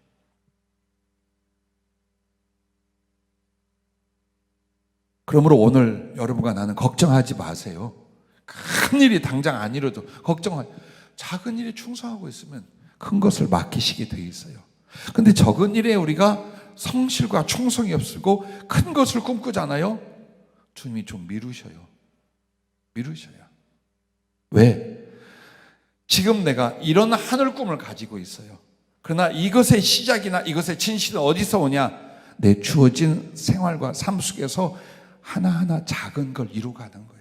그러므로 오늘 여러분과 나는 걱정하지 마세요. 큰 일이 당장 안 이뤄도 걱정하지. 작은 일에 충성하고 있으면 큰 것을 맡기시게 되어 있어요. 근데 적은 일에 우리가 성실과 충성이 없고 큰 것을 꿈꾸잖아요. 주님이 좀 미루셔요. 왜? 지금 내가 이런 하늘 꿈을 가지고 있어요. 그러나 이것의 시작이나 이것의 진실은 어디서 오냐? 내 주어진 생활과 삶 속에서 하나하나 작은 걸 이루어가는 거예요.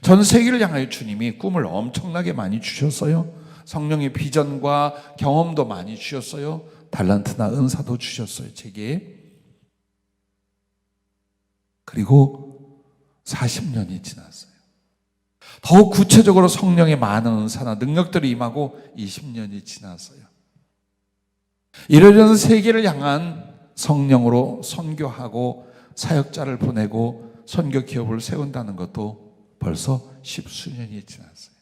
전 세계를 향하여 주님이 꿈을 엄청나게 많이 주셨어요. 성령의 비전과 경험도 많이 주셨어요. 달란트나 은사도 주셨어요, 제게. 그리고 40년이 지났어요. 더욱 구체적으로 성령의 많은 은사나 능력들이 임하고 20년이 지났어요. 이러려는 세계를 향한 성령으로 선교하고 사역자를 보내고 선교 기업을 세운다는 것도 벌써 10수년이 지났어요.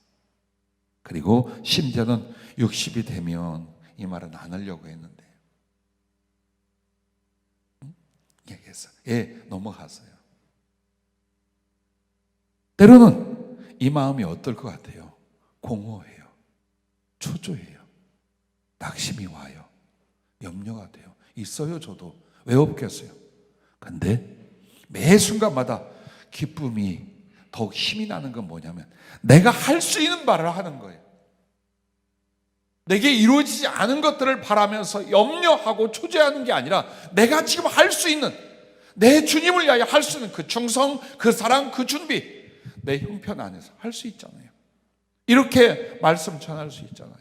그리고 심지어는 60이 되면 이 말은 안 하려고 했는데 얘기했어요. 넘어갔어요. 때로는 이 마음이 어떨 것 같아요? 공허해요. 초조해요. 낙심이 와요. 염려가 돼요. 있어요, 저도. 왜 없겠어요? 근데 매 순간마다 기쁨이 더욱 힘이 나는 건 뭐냐면 내가 할 수 있는 바를 하는 거예요. 내게 이루어지지 않은 것들을 바라면서 염려하고 초조해하는 게 아니라 내가 지금 할 수 있는, 내 주님을 위하여 할 수 있는 그 충성, 그 사랑, 그 준비 내 형편 안에서 할 수 있잖아요. 이렇게 말씀 전할 수 있잖아요.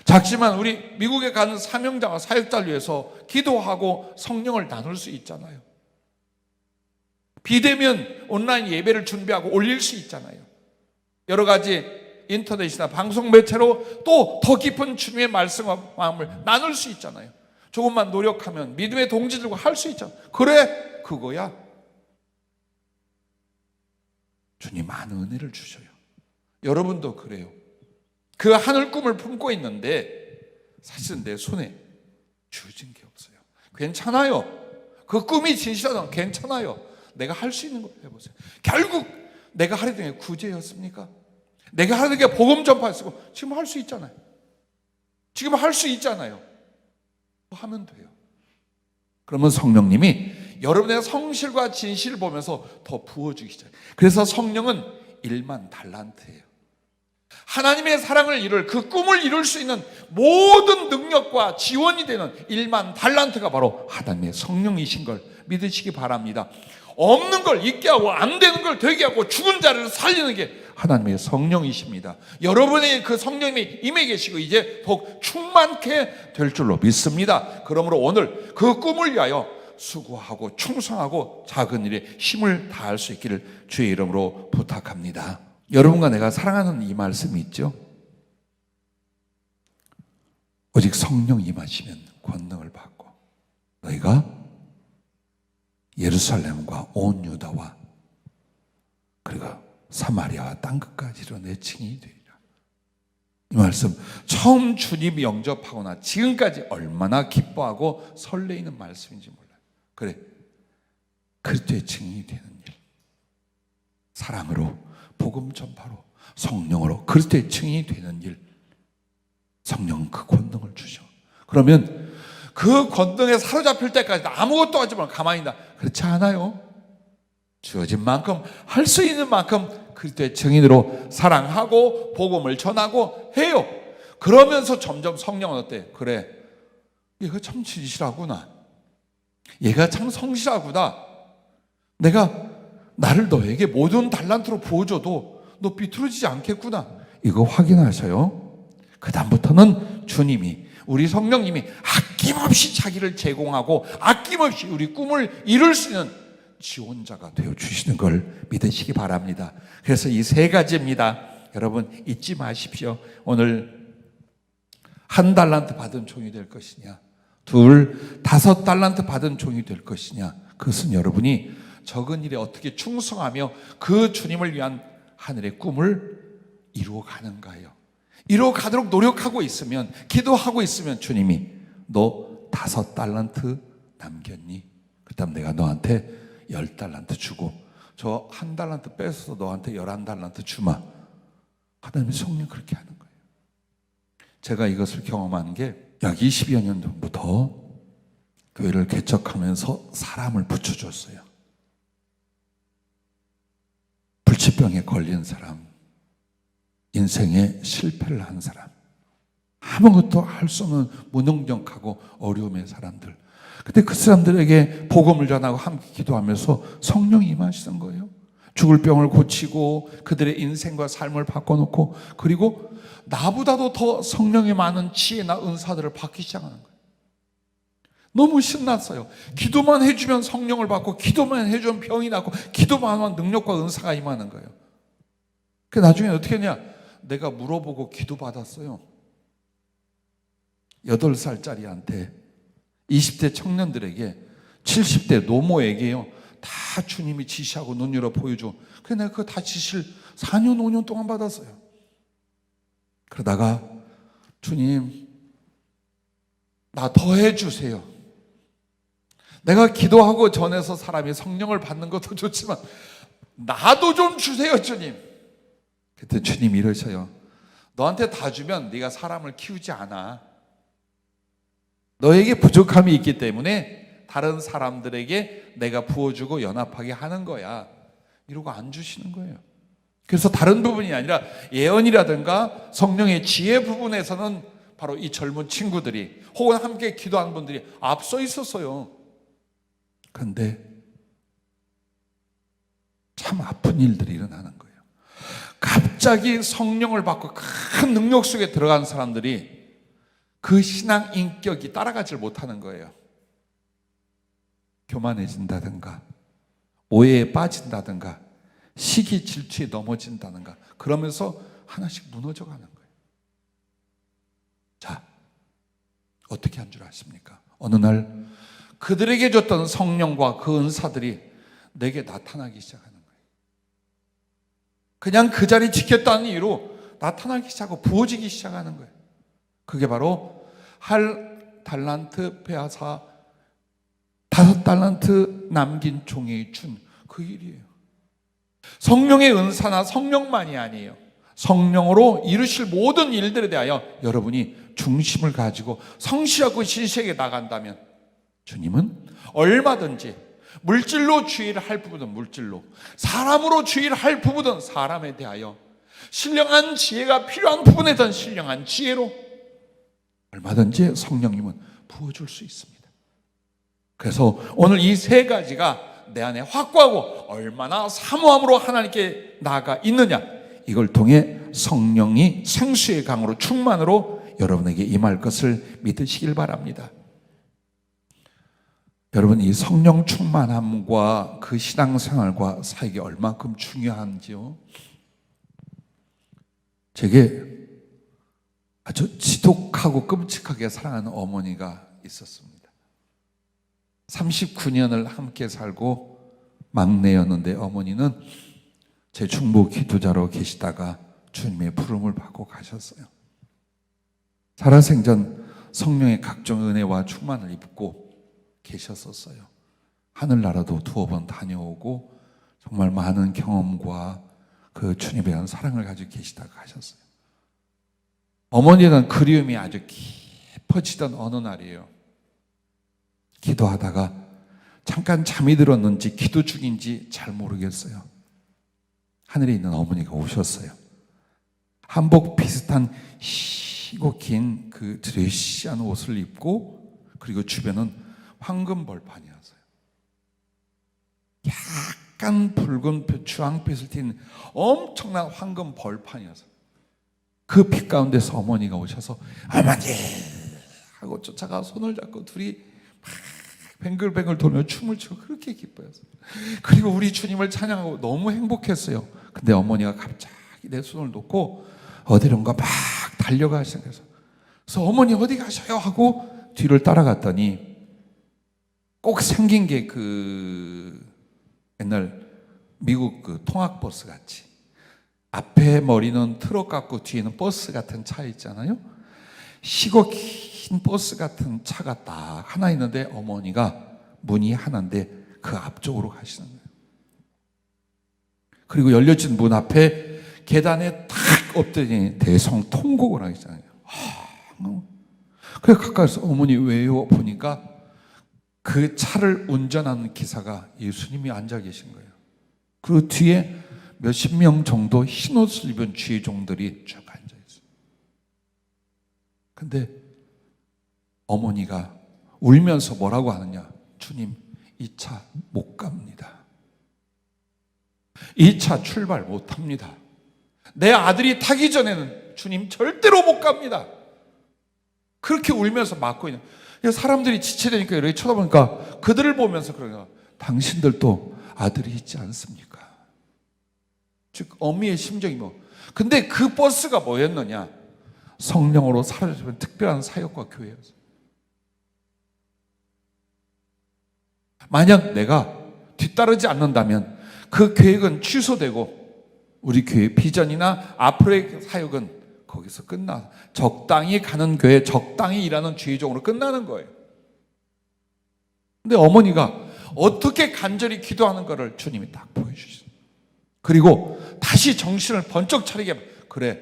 작지만 우리 미국에 가는 사명자와 사역자를 위해서 기도하고 성령을 나눌 수 있잖아요. 비대면 온라인 예배를 준비하고 올릴 수 있잖아요. 여러 가지 인터넷이나 방송 매체로 또 더 깊은 주님의 말씀과 마음을 나눌 수 있잖아요. 조금만 노력하면 믿음의 동지들과 할 수 있잖아요. 그래, 그거야. 주님 많은 은혜를 주셔요. 여러분도 그래요. 그 하늘 꿈을 품고 있는데 사실은 내 손에 주어진 게 없어요. 괜찮아요. 그 꿈이 진실하다면 괜찮아요. 내가 할 수 있는 걸 해보세요. 결국 내가 하려던 게 구제였습니까? 내가 하려던 게 복음 전파였고 지금 할 수 있잖아요. 지금 할 수 있잖아요. 하면 돼요. 그러면 성령님이 여러분의 성실과 진실을 보면서 더 부어주기 시작해요. 그래서 성령은 1만 달란트예요. 하나님의 사랑을 이룰, 그 꿈을 이룰 수 있는 모든 능력과 지원이 되는 1만 달란트가 바로 하나님의 성령이신 걸 믿으시기 바랍니다. 없는 걸 있게 하고 안 되는 걸 되게 하고 죽은 자를 살리는 게 하나님의 성령이십니다. 여러분의 그 성령이 임해 계시고 이제 복 충만케 될 줄로 믿습니다. 그러므로 오늘 그 꿈을 위하여 수고하고 충성하고 작은 일에 힘을 다할 수 있기를 주의 이름으로 부탁합니다. 여러분과 내가 사랑하는 이 말씀이 있죠. 오직 성령 임하시면 권능을 받고 너희가 예루살렘과 온 유다와 그리고 사마리아와 땅끝까지로 내 증인이 되리라. 이 말씀 처음 주님 영접하거나 지금까지 얼마나 기뻐하고 설레이는 말씀인지 몰라요. 그래, 그리스도의 증인이 되는 일, 사랑으로 복음 전파로 성령으로 그리스도의 증인이 되는 일, 성령은 그 권능을 주셔. 그러면 그 권능에 사로잡힐 때까지 아무것도 하지 말고 가만히 있다. 그렇지 않아요. 주어진 만큼 할 수 있는 만큼 그리스도의 증인으로 사랑하고 복음을 전하고 해요. 그러면서 점점 성령은 어때? 그래, 얘가 참 진실하구나. 얘가 참 성실하구나. 내가 나를 너에게 모든 달란트로 부어줘도 너 비틀어지지 않겠구나. 이거 확인하셔요. 그 다음부터는 주님이, 우리 성령님이 아낌없이 자기를 제공하고 아낌없이 우리 꿈을 이룰 수 있는 지원자가 되어주시는 걸 믿으시기 바랍니다. 그래서 이 세 가지입니다. 여러분 잊지 마십시오. 오늘 1달란트 받은 종이 될 것이냐, 5달란트 받은 종이 될 것이냐, 그것은 여러분이 적은 일에 어떻게 충성하며 그 주님을 위한 하늘의 꿈을 이루어가는가요? 이루어가도록 노력하고 있으면, 기도하고 있으면 주님이 너 5달란트 남겼니? 그 다음 내가 너한테 10달란트 주고 저 1달란트 뺏어서 너한테 11달란트 주마. 하나님의 성령 그렇게 하는 거예요. 제가 이것을 경험한 게 약 20여 년 전부터 교회를 개척하면서 사람을 붙여줬어요. 불치병에 걸린 사람, 인생에 실패를 한 사람, 아무것도 할 수 없는 무능력하고 어려움의 사람들. 근데 그 사람들에게 복음을 전하고 함께 기도하면서 성령이 임하시는 거예요. 죽을 병을 고치고 그들의 인생과 삶을 바꿔놓고, 그리고 나보다도 더 성령이 많은 지혜나 은사들을 받기 시작하는 거예요. 너무 신났어요. 기도만 해주면 성령을 받고, 기도만 해주면 병이 낫고, 기도만 하면 능력과 은사가 임하는 거예요. 그 나중에 어떻게 했냐? 내가 물어보고 기도 받았어요. 8살짜리한테, 20대 청년들에게, 70대 노모에게요, 다 주님이 지시하고 눈 열어 보여줘. 그래서 내가 그거 다 지시를 4년 5년 동안 받았어요. 그러다가 주님 나 더 해주세요. 내가 기도하고 전해서 사람이 성령을 받는 것도 좋지만 나도 좀 주세요 주님. 그때 주님이 이러셔요. 너한테 다 주면 네가 사람을 키우지 않아. 너에게 부족함이 있기 때문에 다른 사람들에게 내가 부어주고 연합하게 하는 거야. 이러고 안 주시는 거예요. 그래서 다른 부분이 아니라 예언이라든가 성령의 지혜 부분에서는 바로 이 젊은 친구들이 혹은 함께 기도하는 분들이 앞서 있었어요. 그런데 참 아픈 일들이 일어나는 거예요. 갑자기 성령을 받고 큰 능력 속에 들어간 사람들이 그 신앙 인격이 따라가질 못하는 거예요. 교만해진다든가 오해에 빠진다든가 시기 질투에 넘어진다든가 그러면서 하나씩 무너져가는 거예요. 자, 어떻게 한 줄 아십니까? 어느 날 그들에게 줬던 성령과 그 은사들이 내게 나타나기 시작하는 거예요. 그냥 그 자리 지켰다는 이유로 나타나기 시작하고 부어지기 시작하는 거예요. 그게 바로 1달란트 빼앗아 5달란트 남긴 종이 준 그 일이에요. 성령의 은사나 성령만이 아니에요. 성령으로 이루실 모든 일들에 대하여 여러분이 중심을 가지고 성실하고 신실하게 나간다면 주님은 얼마든지 물질로 주의를 할 부분은 물질로, 사람으로 주의를 할 부분은 사람에 대하여, 신령한 지혜가 필요한 부분에선 신령한 지혜로 얼마든지 성령님은 부어줄 수 있습니다. 그래서 오늘 이 세 가지가 내 안에 확고하고 얼마나 사모함으로 하나님께 나아가 있느냐, 이걸 통해 성령이 생수의 강으로 충만으로 여러분에게 임할 것을 믿으시길 바랍니다. 여러분, 이 성령 충만함과 그 신앙생활과 사역이 얼마큼 중요한지요. 제게 아주 지독하고 끔찍하게 사랑하는 어머니가 있었습니다. 39년을 함께 살고 막내였는데 어머니는 제 중보 기도자로 계시다가 주님의 부름을 받고 가셨어요. 살아생전 성령의 각종 은혜와 충만을 입고 계셨었어요. 하늘나라도 2번 다녀오고 정말 많은 경험과 그 주님에 대한 사랑을 가지고 계시다가 가셨어요. 어머니는 그리움이 아주 깊어지던 어느 날이에요. 기도하다가 잠깐 잠이 들었는지 기도 중인지 잘 모르겠어요. 하늘에 있는 어머니가 오셨어요. 한복 비슷한 시고 긴 그 드레시한 옷을 입고, 그리고 주변은 황금 벌판이었어요. 약간 붉은 주황빛을 띤 엄청난 황금 벌판이었어요. 그 빛 가운데서 어머니가 오셔서 어머니 하고 쫓아가 손을 잡고 둘이 막 뱅글뱅글 돌며 춤을 추고 그렇게 기뻐했어요. 그리고 우리 주님을 찬양하고 너무 행복했어요. 근데 어머니가 갑자기 내 손을 놓고 어디론가 막 달려가기 시작해서, 그래서 어머니 어디 가셔요 하고 뒤를 따라갔더니 꼭 생긴 게 그 옛날 미국 그 통학버스 같이 앞에 머리는 트럭 같고 뒤에는 버스 같은 차 있잖아요. 시고 긴 버스 같은 차가 딱 하나 있는데 어머니가 문이 하나인데 그 앞쪽으로 가시는 거예요. 그리고 열려진 문 앞에 계단에 탁 엎드리니 대성통곡을 하시잖아요. 그래서 가까이서 어머니 왜요? 보니까 그 차를 운전하는 기사가 예수님이 앉아 계신 거예요. 그 뒤에 몇십 명 정도 흰옷을 입은 주의 종들이 쭉 앉아 있어요. 근데 어머니가 울면서 뭐라고 하느냐? 주님, 이 차 못 갑니다. 이 차 출발 못 합니다. 내 아들이 타기 전에는 주님 절대로 못 갑니다. 그렇게 울면서 막고 있는. 사람들이 지체되니까 이렇게 쳐다보니까 그들을 보면서 그러냐, 당신들도 아들이 있지 않습니까? 즉 어미의 심정이 뭐. 근데 그 버스가 뭐였느냐? 성령으로 사라지는 특별한 사역과 교회였어요. 만약 내가 뒤따르지 않는다면 그 계획은 취소되고 우리 교회 비전이나 앞으로의 사역은 거기서 끝나, 적당히 가는 교회, 적당히 일하는 주의종으로 끝나는 거예요. 근데 어머니가 어떻게 간절히 기도하는 것을 주님이 딱 보여주셨어요. 그리고 다시 정신을 번쩍 차리게, 그래,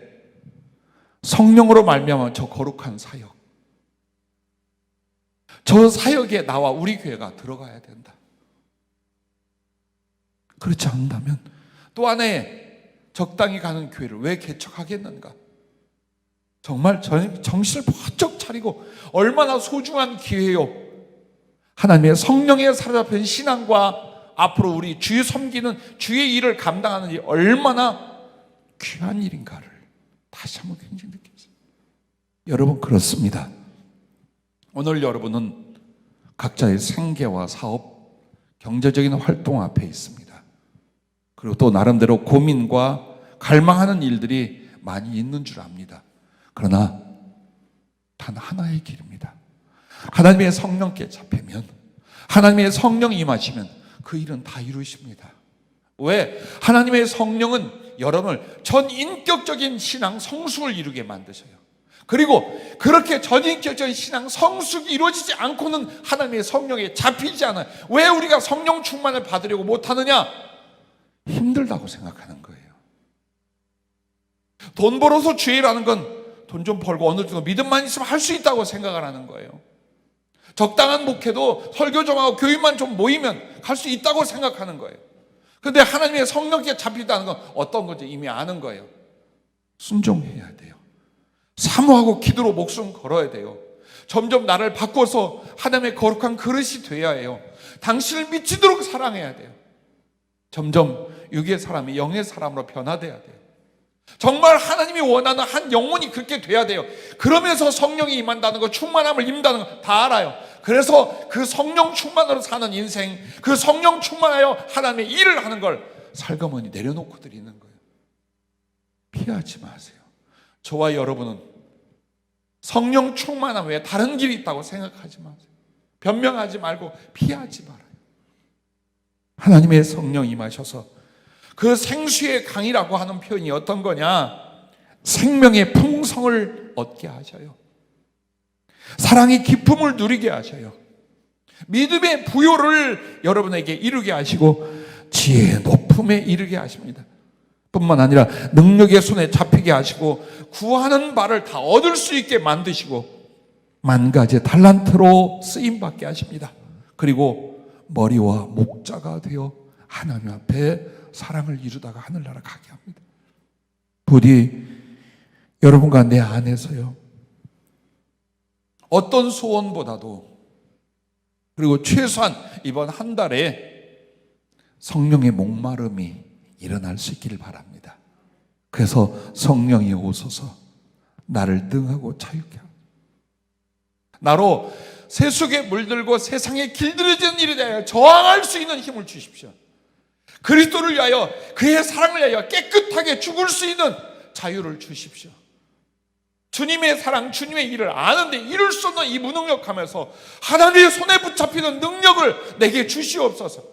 성령으로 말미암아 저 거룩한 사역, 저 사역에 나와 우리 교회가 들어가야 된다. 그렇지 않는다면 또 안에 적당히 가는 교회를 왜 개척하겠는가? 정말 정신을 번쩍 차리고, 얼마나 소중한 기회요. 하나님의 성령에 사로잡힌 신앙과 앞으로 우리 주의 섬기는 주의 일을 감당하는 일이 얼마나 귀한 일인가를 다시 한번 굉장히 느꼈어요. 여러분, 그렇습니다. 오늘 여러분은 각자의 생계와 사업, 경제적인 활동 앞에 있습니다. 그리고 또 나름대로 고민과 갈망하는 일들이 많이 있는 줄 압니다. 그러나 단 하나의 길입니다. 하나님의 성령께 잡히면, 하나님의 성령이 임하시면 그 일은 다 이루십니다. 왜? 하나님의 성령은 여러분을 전인격적인 신앙 성숙을 이루게 만드셔요. 그리고 그렇게 전인격적인 신앙 성숙이 이루어지지 않고는 하나님의 성령에 잡히지 않아요. 왜 우리가 성령 충만을 받으려고 못하느냐? 힘들다고 생각하는 거예요. 돈 벌어서 주일하는 건 돈 좀 벌고 어느 정도 믿음만 있으면 할 수 있다고 생각을 하는 거예요. 적당한 목회도 설교 좀 하고 교인만 좀 모이면 갈 수 있다고 생각하는 거예요. 그런데 하나님의 성령께 잡히다는 건 어떤 건지 이미 아는 거예요. 순종해야 돼요. 사모하고 기도로 목숨 걸어야 돼요. 점점 나를 바꿔서 하나님의 거룩한 그릇이 돼야 해요. 당신을 미치도록 사랑해야 돼요. 점점 육의 사람이 영의 사람으로 변화돼야 돼요. 정말 하나님이 원하는 한 영혼이 그렇게 돼야 돼요. 그러면서 성령이 임한다는 거, 충만함을 입는다는 거 다 알아요. 그래서 그 성령 충만으로 사는 인생, 그 성령 충만하여 하나님의 일을 하는 걸 살그머니 내려놓고 드리는 거예요. 피하지 마세요. 저와 여러분은 성령 충만함 외에 다른 길이 있다고 생각하지 마세요. 변명하지 말고 피하지 말아요. 하나님의 성령 임하셔서 그 생수의 강이라고 하는 표현이 어떤 거냐? 생명의 풍성을 얻게 하셔요. 사랑의 기쁨을 누리게 하셔요. 믿음의 부요를 여러분에게 이루게 하시고 지혜의 높음에 이르게 하십니다. 뿐만 아니라 능력의 손에 잡히게 하시고 구하는 바를 다 얻을 수 있게 만드시고 만 가지 달란트로 쓰임받게 하십니다. 그리고 머리와 목자가 되어 하나님 앞에 사랑을 이루다가 하늘나라 가게 합니다. 부디 여러분과 내 안에서요, 어떤 소원보다도, 그리고 최소한 이번 한 달에 성령의 목마름이 일어날 수 있기를 바랍니다. 그래서 성령이 오소서 나를 능하고 자유케 하옵소서. 나로 세속에 물들고 세상에 길들여지는 일에 대하여 저항할 수 있는 힘을 주십시오. 그리스도를 위하여, 그의 사랑을 위하여 깨끗하게 죽을 수 있는 자유를 주십시오. 주님의 사랑, 주님의 일을 아는데 이룰 수 없는 이 무능력하면서 하나님의 손에 붙잡히는 능력을 내게 주시옵소서.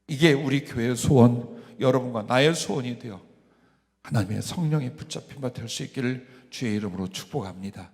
이게 우리 교회의 소원, 여러분과 나의 소원이 되어 하나님의 성령에 붙잡힌 바 될 수 있기를 주의 이름으로 축복합니다.